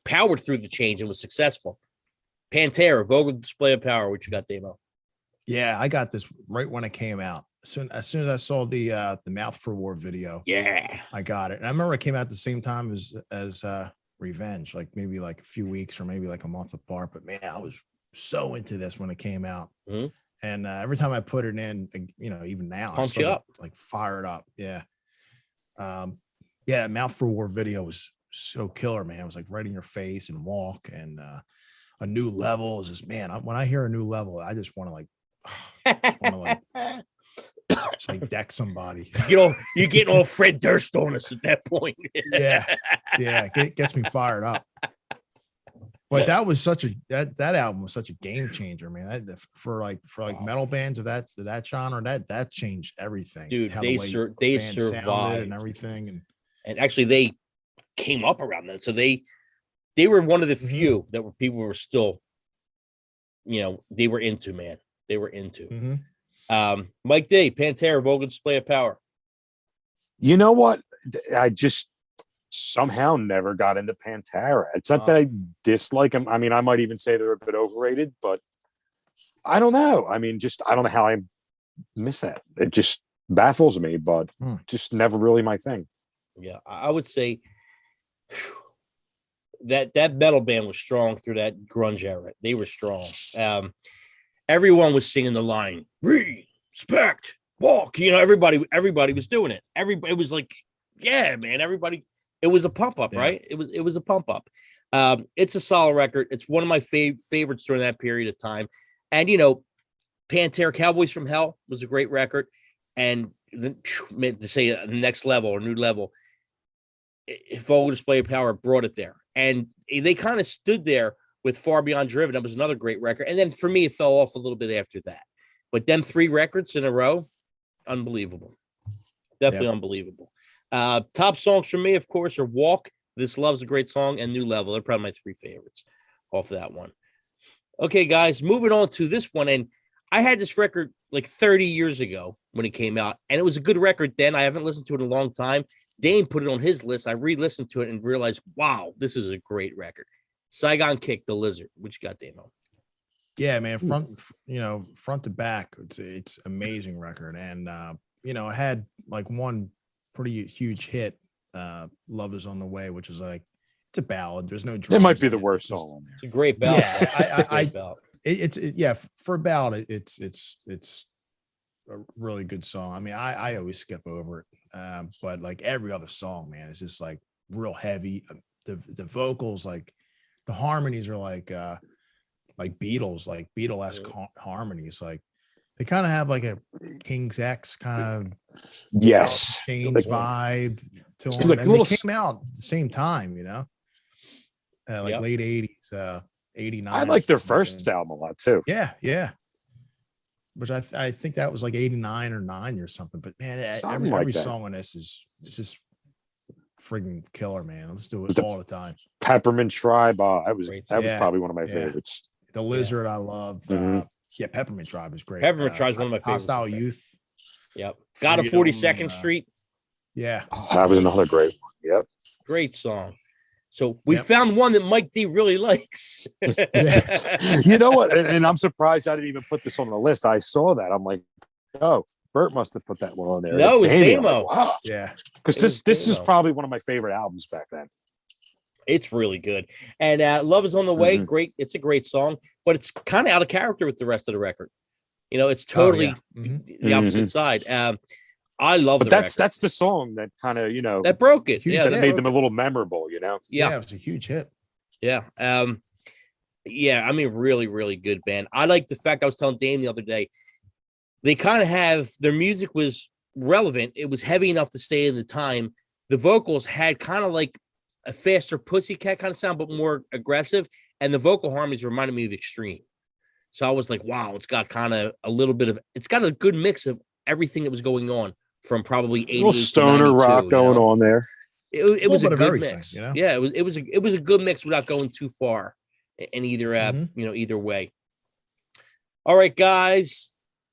powered through the change and was successful. Pantera, Vocal Display of Power. What you got, Damo? Yeah, I got this right when it came out. As soon as I saw the Mouth for War video, I got it. And I remember it came out at the same time as Revenge, like maybe like a few weeks or maybe like a month apart. But man, I was so into this when it came out. Mm-hmm. And every time I put it in, even now, pumps you up, like fired up. Yeah. Mouth for War video was so killer, man. It was like right in your face and Walk and A New Level is just, man, when I hear A New Level, I just want to just like deck somebody. You're getting all Fred Durst on us at that point. Yeah. It gets me fired up. But that was such a that album was such a game changer, man. That, for metal bands of that genre, that changed everything. Dude, How they the band survived sounded and everything, and actually they came up around that. So they were one of the few that people were still, they were into, man. They were into. Mike D, Pantera, vocal display of power. You know what? I just somehow never got into Pantera. It's not that I dislike them. I mean, I might even say they're a bit overrated, but I don't know. I mean, I don't know how I miss that. It just baffles me, but just never really my thing. Yeah, I would say that metal band was strong through that grunge era. They were strong. Everyone was singing the line, respect, walk. Everybody was doing it. It was like, yeah, man, everybody. It was a pump up, right? It was a pump up. It's a solid record. It's one of my favorites during that period of time. And Pantera, Cowboys from Hell was a great record. And to say the next level or new level, vocal display of power brought it there. And they kind of stood there with Far Beyond Driven. That was another great record. And then for me, it fell off a little bit after that. But them 3 records in a row, unbelievable. Definitely unbelievable. Top songs for me, of course, are Walk, This Love's a great song, and New Level. They're probably my 3 favorites off of that one. Okay, guys, moving on to this one. And I had this record like 30 years ago when it came out, and it was a good record then. I haven't listened to it in a long time. Dane put it on his list. I re-listened to it and realized, wow, this is a great record. Saigon Kick, The Lizard. What you got, Dane? Yeah, man, front to back, it's amazing record. And it had like one pretty huge hit, Love Is on the Way, which is like, it's a ballad. There's no drums. It might be the worst song on there. It's a great ballad. Yeah, for a ballad, it's a really good song. I mean, I always skip over it, but like every other song, man, it's just like real heavy. The vocals, like the harmonies are like Beatles, like Beatlesque harmonies. Like they kind of have like a King's X kind of change vibe to them. Like and they came out at the same time, late 80s, 89. I like their first album a lot too. Yeah. Which I think that was like 89 or 9 or something. But man, every song on this is just friggin' killer, man. Let's do it all the time. Peppermint Tribe, that was probably one of my favorites. The Lizard, I love. Peppermint Tribe is great. Peppermint Tribe is one of my favorites. Hostile Youth. Yep. Got a 42nd Street. Yeah. That was another great one. Yep. Great song. So we found one that Mike D really likes. You know what? And I'm surprised I didn't even put this on the list. I saw that. I'm like, oh, Bert must have put that one on there. No, it was Damo. Like, wow. Yeah. Because this is probably one of my favorite albums back then. It's really good. And Love Is on the Way. Great. It's a great song, but it's kind of out of character with the rest of the record. It's totally the opposite side. I love the that's the song that kind of, that broke it. Huge, that made them a little memorable, Yeah, it was a huge hit. Yeah. I mean, really, really good band. I like the fact I was telling Dane the other day, they kind of have their music was relevant. It was heavy enough to stay in the time. The vocals had kind of like a faster Pussycat kind of sound, but more aggressive. And the vocal harmonies reminded me of Extreme. So I was like, wow, it's got kind of it's got a good mix of everything that was going on from probably 88 little stoner rock going on there. It was a good mix. Yeah, it was a good mix without going too far in either either way. All right, guys.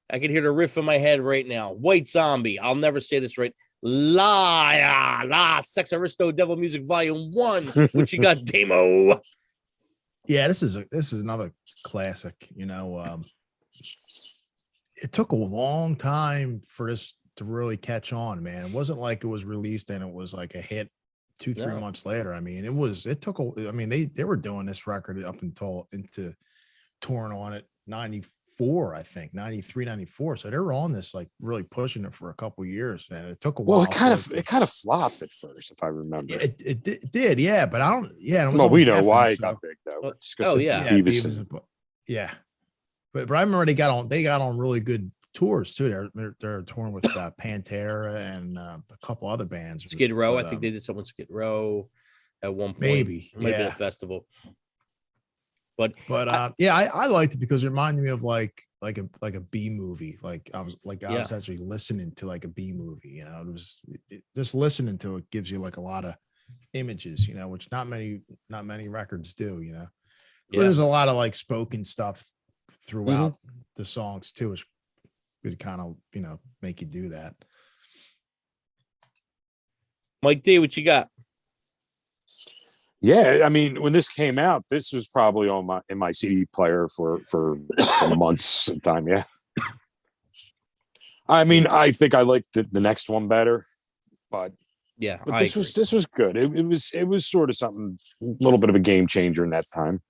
I can hear the riff in my head right now. White Zombie. I'll never say this right. La Sex Aristo Devil Music Volume 1. What you got, Damo? Yeah, this is another classic. It took a long time for this to really catch on, man. It wasn't like it was released and it was like a hit 2-3 months later. I mean, they were doing this record up into touring on it 94, I think 93, 94. So they were on this, like really pushing it for a couple of years, and it took a while. Well, it kind of flopped at first, if I remember. It did, yeah, but I don't. Yeah, well, we know why it got big though. Yeah. But I remember they got on really good tours too. They're touring with Pantera and a couple other bands. Skid Row, I think they did something Skid Row at one point. Maybe a festival. But yeah, I liked it because it reminded me of like a B movie. Like I was actually listening to like a B movie. You know, just listening to it gives you like a lot of images. You know, which not many records do. You know, but there's a lot of like spoken stuff throughout the songs too, which would kind of make you do that. Mike D, what you got? Yeah, I mean, when this came out, this was probably in my CD player for months of time. Yeah, I mean, I think I liked the next one better, but this was good. It was sort of something, a little bit of a game changer in that time.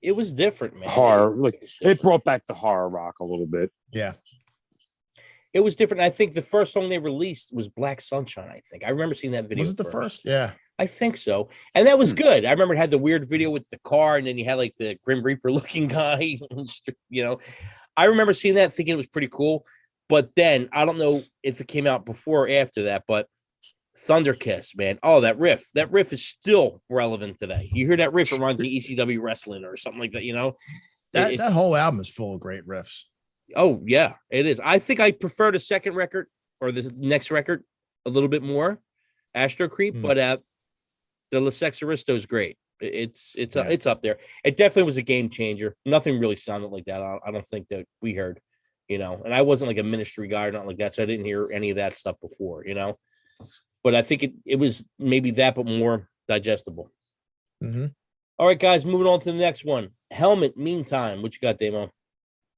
It was different, man. Horror, like it brought back the horror rock a little bit. Yeah. It was different. I think the first song they released was Black Sunshine. I think I remember seeing that video. Was it the first? Yeah, I think so. And that was good. I remember it had the weird video with the car, and then you had like the Grim Reaper looking guy. I remember seeing that, thinking it was pretty cool. But then I don't know if it came out before or after that, but Thunder Kiss, man. Oh, that riff is still relevant today. You hear that riff, it reminds me of ECW wrestling or something like that. That whole album is full of great riffs. Oh yeah, it is. I think I prefer the second record or the next record a little bit more, Astro Creep, but the La Sex Aristo is great. It's up there. It definitely was a game changer. Nothing really sounded like that. I don't think that we heard, and I wasn't like a Ministry guy or nothing like that, so I didn't hear any of that stuff before, But I think it was maybe that, but more digestible. Mm-hmm. All right, guys, moving on to the next one. Helmet, Meantime. What you got, Damo?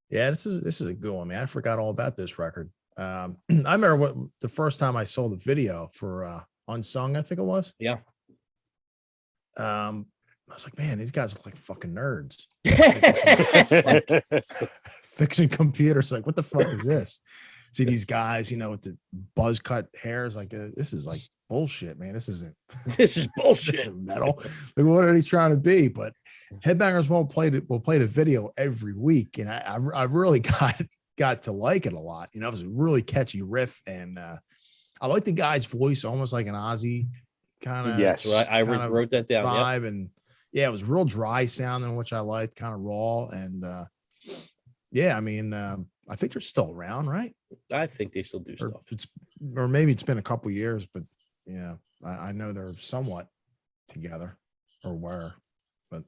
Yeah, this is a good one, man. I forgot all about this record. I remember the first time I saw the video for Unsung, I think it was. Yeah. I was like, man, these guys look like fucking nerds. Fixing computers. Like, what the fuck is this? See these guys, with the buzz cut hairs. Like, this is like bullshit, man. This is bullshit. This isn't metal. Like, what are they trying to be? But Headbangers will play the video every week, and I really got to like it a lot. It was a really catchy riff, and I like the guy's voice, almost like an Ozzy kind of. Yes, I wrote that down. Vibe, and yeah, it was real dry sounding, which I liked, kind of raw, and yeah, I mean, I think they're still around, right? I think they still do stuff. Or maybe it's been a couple years, but yeah, I know they're somewhat together, or were. But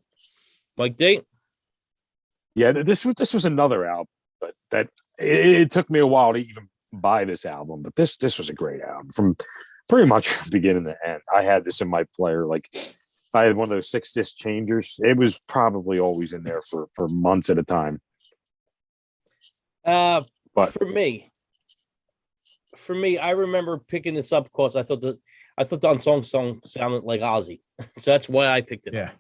Mike D. Yeah, this was another album, but that it took me a while to even buy this album. But this was a great album from pretty much beginning to end. I had this in my player, like I had one of those 6-disc changers. It was probably always in there for months at a time. But for me, I remember picking this up because I thought the Unsung song sounded like Ozzy, so that's why I picked it. Yeah,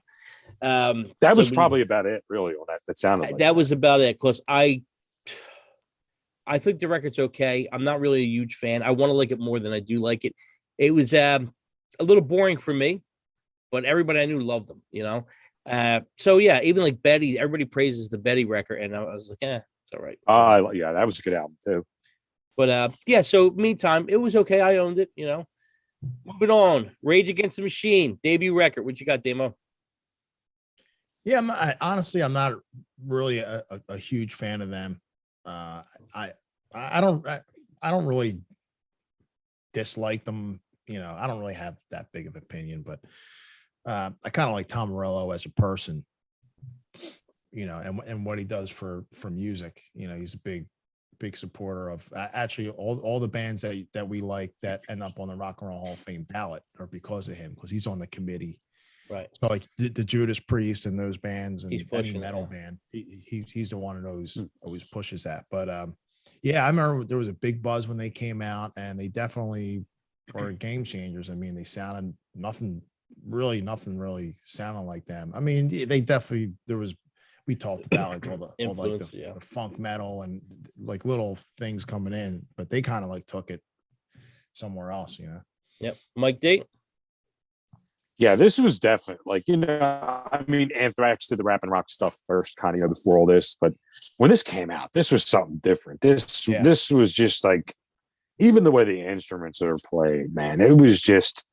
that was probably about it, really. On that sounded like that was about it because I think the record's okay. I'm not really a huge fan. I want to like it more than I do like it. It was a little boring for me, but everybody I knew loved them. So yeah, even like Betty, everybody praises the Betty record, and I was like, it's all right. Yeah, that was a good album too. But yeah, so Meantime, it was okay. I owned it, Moving on, Rage Against the Machine, debut record. What you got, Damo? Yeah, honestly, I'm not really a huge fan of them. I don't really dislike them. I don't really have that big of an opinion, but I kind of like Tom Morello as a person. And what he does for music. He's a big supporter of actually all the bands that we like that end up on the Rock and Roll Hall of Fame ballot are because of him, because he's on the committee. Right. So like the Judas Priest and those bands and any metal that. band, he's the one that always pushes that. But yeah, I remember there was a big buzz when they came out, and they definitely were game changers. I mean, they sounded nothing really sounded like them. I mean, they definitely we talked about like all the funk metal and like little things coming in, but they kind of like took it somewhere else, Yep. Mike D. Yeah, this was definitely I mean, Anthrax did the rap and rock stuff first, kind of, before all this. But when this came out, this was something different. This was just like, even the way the instruments are played, man, it was just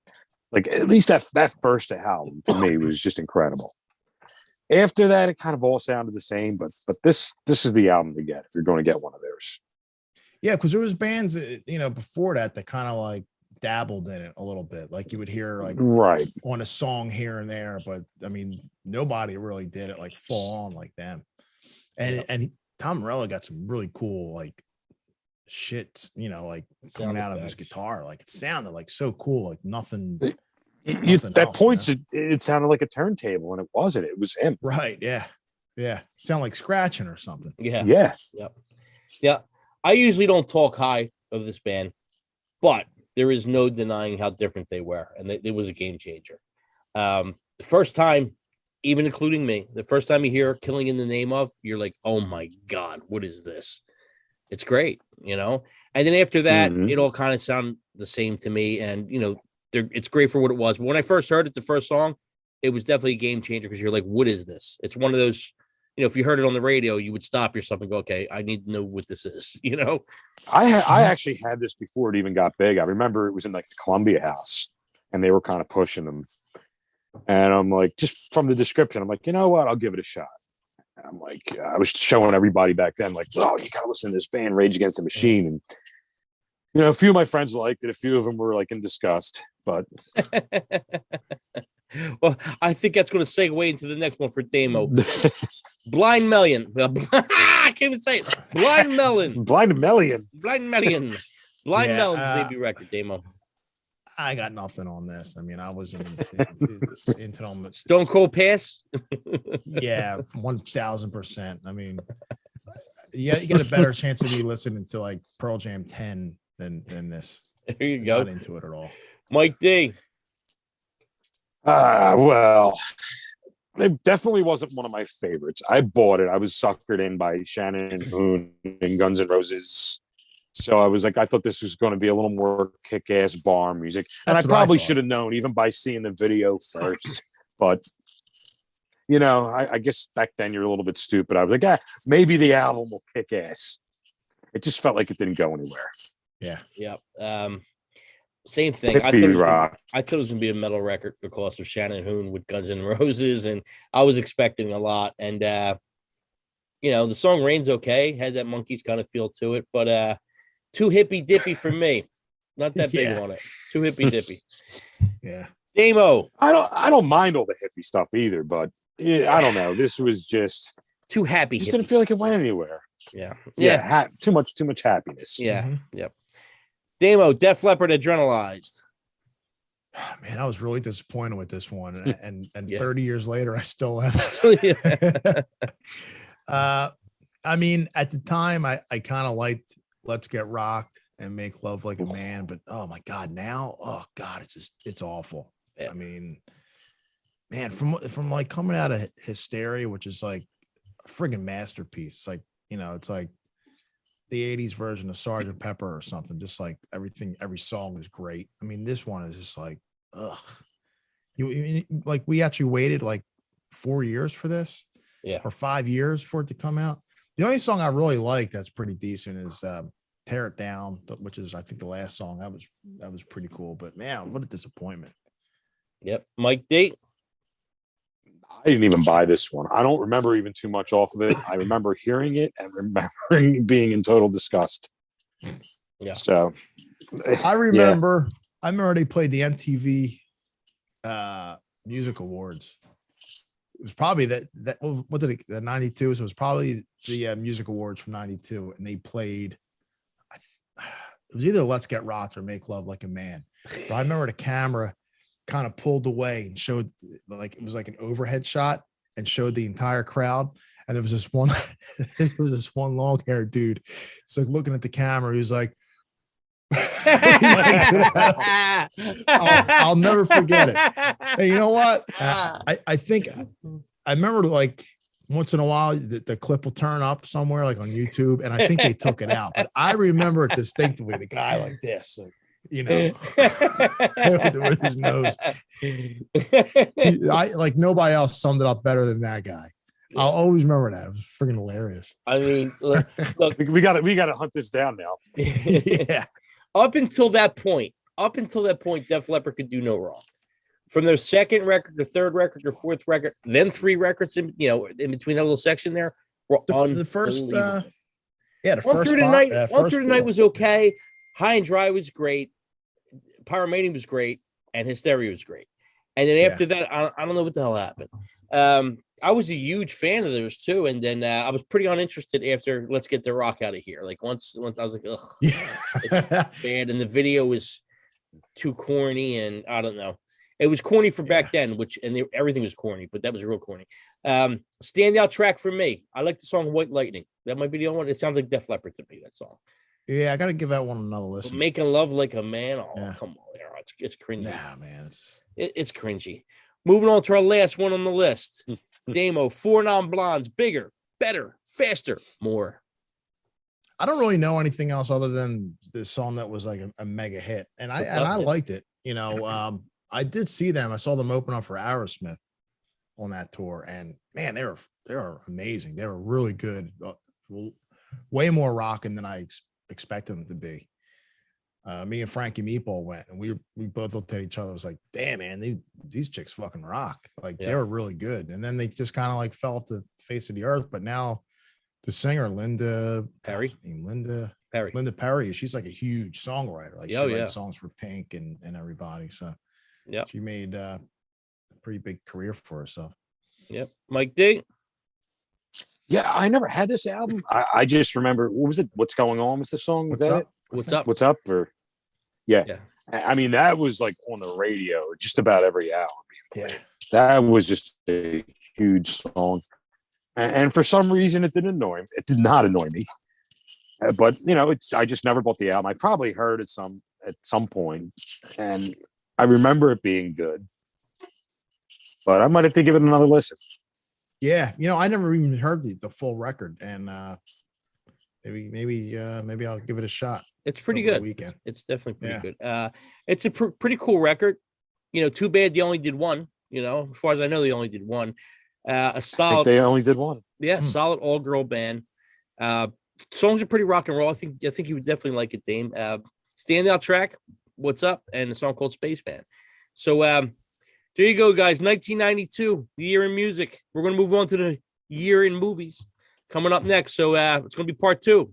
like, at least that first album for me was just incredible. After that, it kind of all sounded the same, but this is the album to get if you're going to get one of theirs. Yeah, because there was bands that, before that kind of like dabbled in it a little bit. Like you would hear like right on a song here and there, but I mean, nobody really did it like full on like them. And Tom Morello got some really cool like shit, like coming out of his guitar. Like it sounded like so cool, like nothing. At points it sounded like a turntable, and it wasn't. It was him. Right? Yeah. Sound like scratching or something. Yeah. I usually don't talk high of this band, but there is no denying how different they were, and it was a game changer. The first time, even including me, the first time you hear "Killing in the Name of," you're like, "Oh my God, what is this?" It's great, And then after that, it all kind of sounded the same to me, and it's great for what it was. But when I first heard it, the first song, it was definitely a game changer because you're like, "What is this?" It's one of those. If you heard it on the radio, you would stop yourself and go, "Okay, I need to know what this is." I actually had this before it even got big. I remember it was in like the Columbia House, and they were kind of pushing them. And I'm like, just from the description, I'm like, you know what? I'll give it a shot. And I'm like, I was showing everybody back then, like, oh, you gotta listen to this band, Rage Against the Machine. And a few of my friends liked it. A few of them were like in disgust, but. Well, I think that's going to segue into the next one for Damo. Blind Melon. I can't even say it. Blind Melon. Blind Melon. Blind Melon. Blind Melon's debut record, Damo. I got nothing on this. I mean, I was into them. Stone Cold Pass? Yeah, 1,000%. I mean, you get a better chance of me listening to like Pearl Jam 10 than this. There you go. Not into it at all. Mike D. Well, it definitely wasn't one of my favorites. I bought it. I was suckered in by Shannon Hoon and Guns N' Roses. So I was like, I thought this was going to be a little more kick-ass bar music. And I probably should have known even by seeing the video first. But, I guess back then you're a little bit stupid. I was like, maybe the album will kick ass. It just felt like it didn't go anywhere. Yeah. Yep. Same thing. I thought it was gonna be a metal record because of Shannon Hoon with Guns N' Roses, and I was expecting a lot. And the song "Rain's" okay, had that Monkees kind of feel to it, but too hippy dippy for me. Not that big on it. Too hippy dippy. Yeah. Damo. I don't mind all the hippie stuff either, but I don't know. This was just too happy. Just didn't feel like it went anywhere. Yeah. Too much happiness. Yeah. Mm-hmm. Yep. Damo, Def Leppard, Adrenalized. Man, I was really disappointed with this one, and 30 years later, I still am. I mean, at the time, I kind of liked "Let's Get Rocked" and "Make Love Like a Man," but oh my God, now, oh God, it's awful. Yeah. I mean, man, from like coming out of Hysteria, which is like a friggin' masterpiece. It's like it's like the 80s version of Sgt. Pepper or something. Just like every song is great. I mean, this one is just like, ugh. Like we actually waited like 4 years for this, or 5 years for it to come out. The only song I really like that's pretty decent is "Tear It Down," which is I think the last song. That was pretty cool. But man, what a disappointment. Yep, Mike D. I didn't even buy this one. I don't remember even too much off of it. I remember hearing it and remembering being in total disgust. Yeah. So I remember they played the MTV Music Awards. It was probably what did it, the 92? So it was probably the Music Awards from 92. And they played, it was either "Let's Get Rocked" or "Make Love Like a Man." But I remember the camera kind of pulled away and showed, like, it was like an overhead shot and showed the entire crowd. And there was this one long-haired dude. So looking at the camera, he was like, I'll never forget it. And you know what? I think I remember, like, once in a while the clip will turn up somewhere like on YouTube, and I think they took it out. But I remember it distinctly, the guy like this. Like, with his nose. I like nobody else summed it up better than that guy. I'll always remember that. It was freaking hilarious. I mean, look, we got to hunt this down now. Yeah. Up until that point, Def Leppard could do no wrong. from their second record, their third record, their fourth record, then 3 records in between that little section there were The first, the One first Through the five, Night, One first Through the Night four. was okay. High and Dry was great. Pyromania was great, and Hysteria was great. And then after that, I don't know what the hell happened. I was a huge fan of theirs too, and then I was pretty uninterested after Let's Get the Rock Out of Here. Like once I was like, ugh, it's bad, and the video was too corny, and I don't know. It was corny for back then, everything was corny, but that was real corny. Standout track for me, I like the song White Lightning. That might be the only one. It sounds like Def Leppard to me, that song. Yeah, I got to give that one another listen. But Making Love Like a Man, come on, it's cringy. Nah, man, it's cringy. Moving on to our last one on the list. Damo, 4 Non-Blondes, Bigger, Better, Faster, More. I don't really know anything else other than this song that was like a mega hit, and I liked it. You know, I did see them. I saw them open up for Aerosmith on that tour, and man, they were amazing. They were really good, way more rocking than I expected them to be. Me and Frankie Meatball went, and we both looked at each other. It was like, damn, man, these chicks fucking rock. Like they were really good. And then they just kind of like fell off the face of the earth. But now the singer Linda Perry, she's like a huge songwriter. Like she writes songs for Pink and everybody. So she made a pretty big career for herself. Yep. Mike D. Yeah, I never had this album. I just remember, what was it? What's Going On with the song? Was that it? What's up? Or yeah. I mean, that was like on the radio just about every hour. That was just a huge song, and for some reason it didn't annoy me. It did not annoy me, but you know, I just never bought the album. I probably heard it at some point, and I remember it being good, but I might have to give it another listen. Yeah, you know, I never even heard the full record, and maybe I'll give it a shot. It's pretty good. Weekend. It's definitely pretty good. It's a pretty cool record. You know, too bad they only did one. You know, as far as I know, they only did one. A solid. They only did one. Yeah, solid all-girl band. Songs are pretty rock and roll. I think you would definitely like it, Dame. Standout track, What's Up, and a song called Spaceman. So there you go, guys. 1992, the year in music. We're going to move on to the year in movies coming up next. So it's going to be part 2.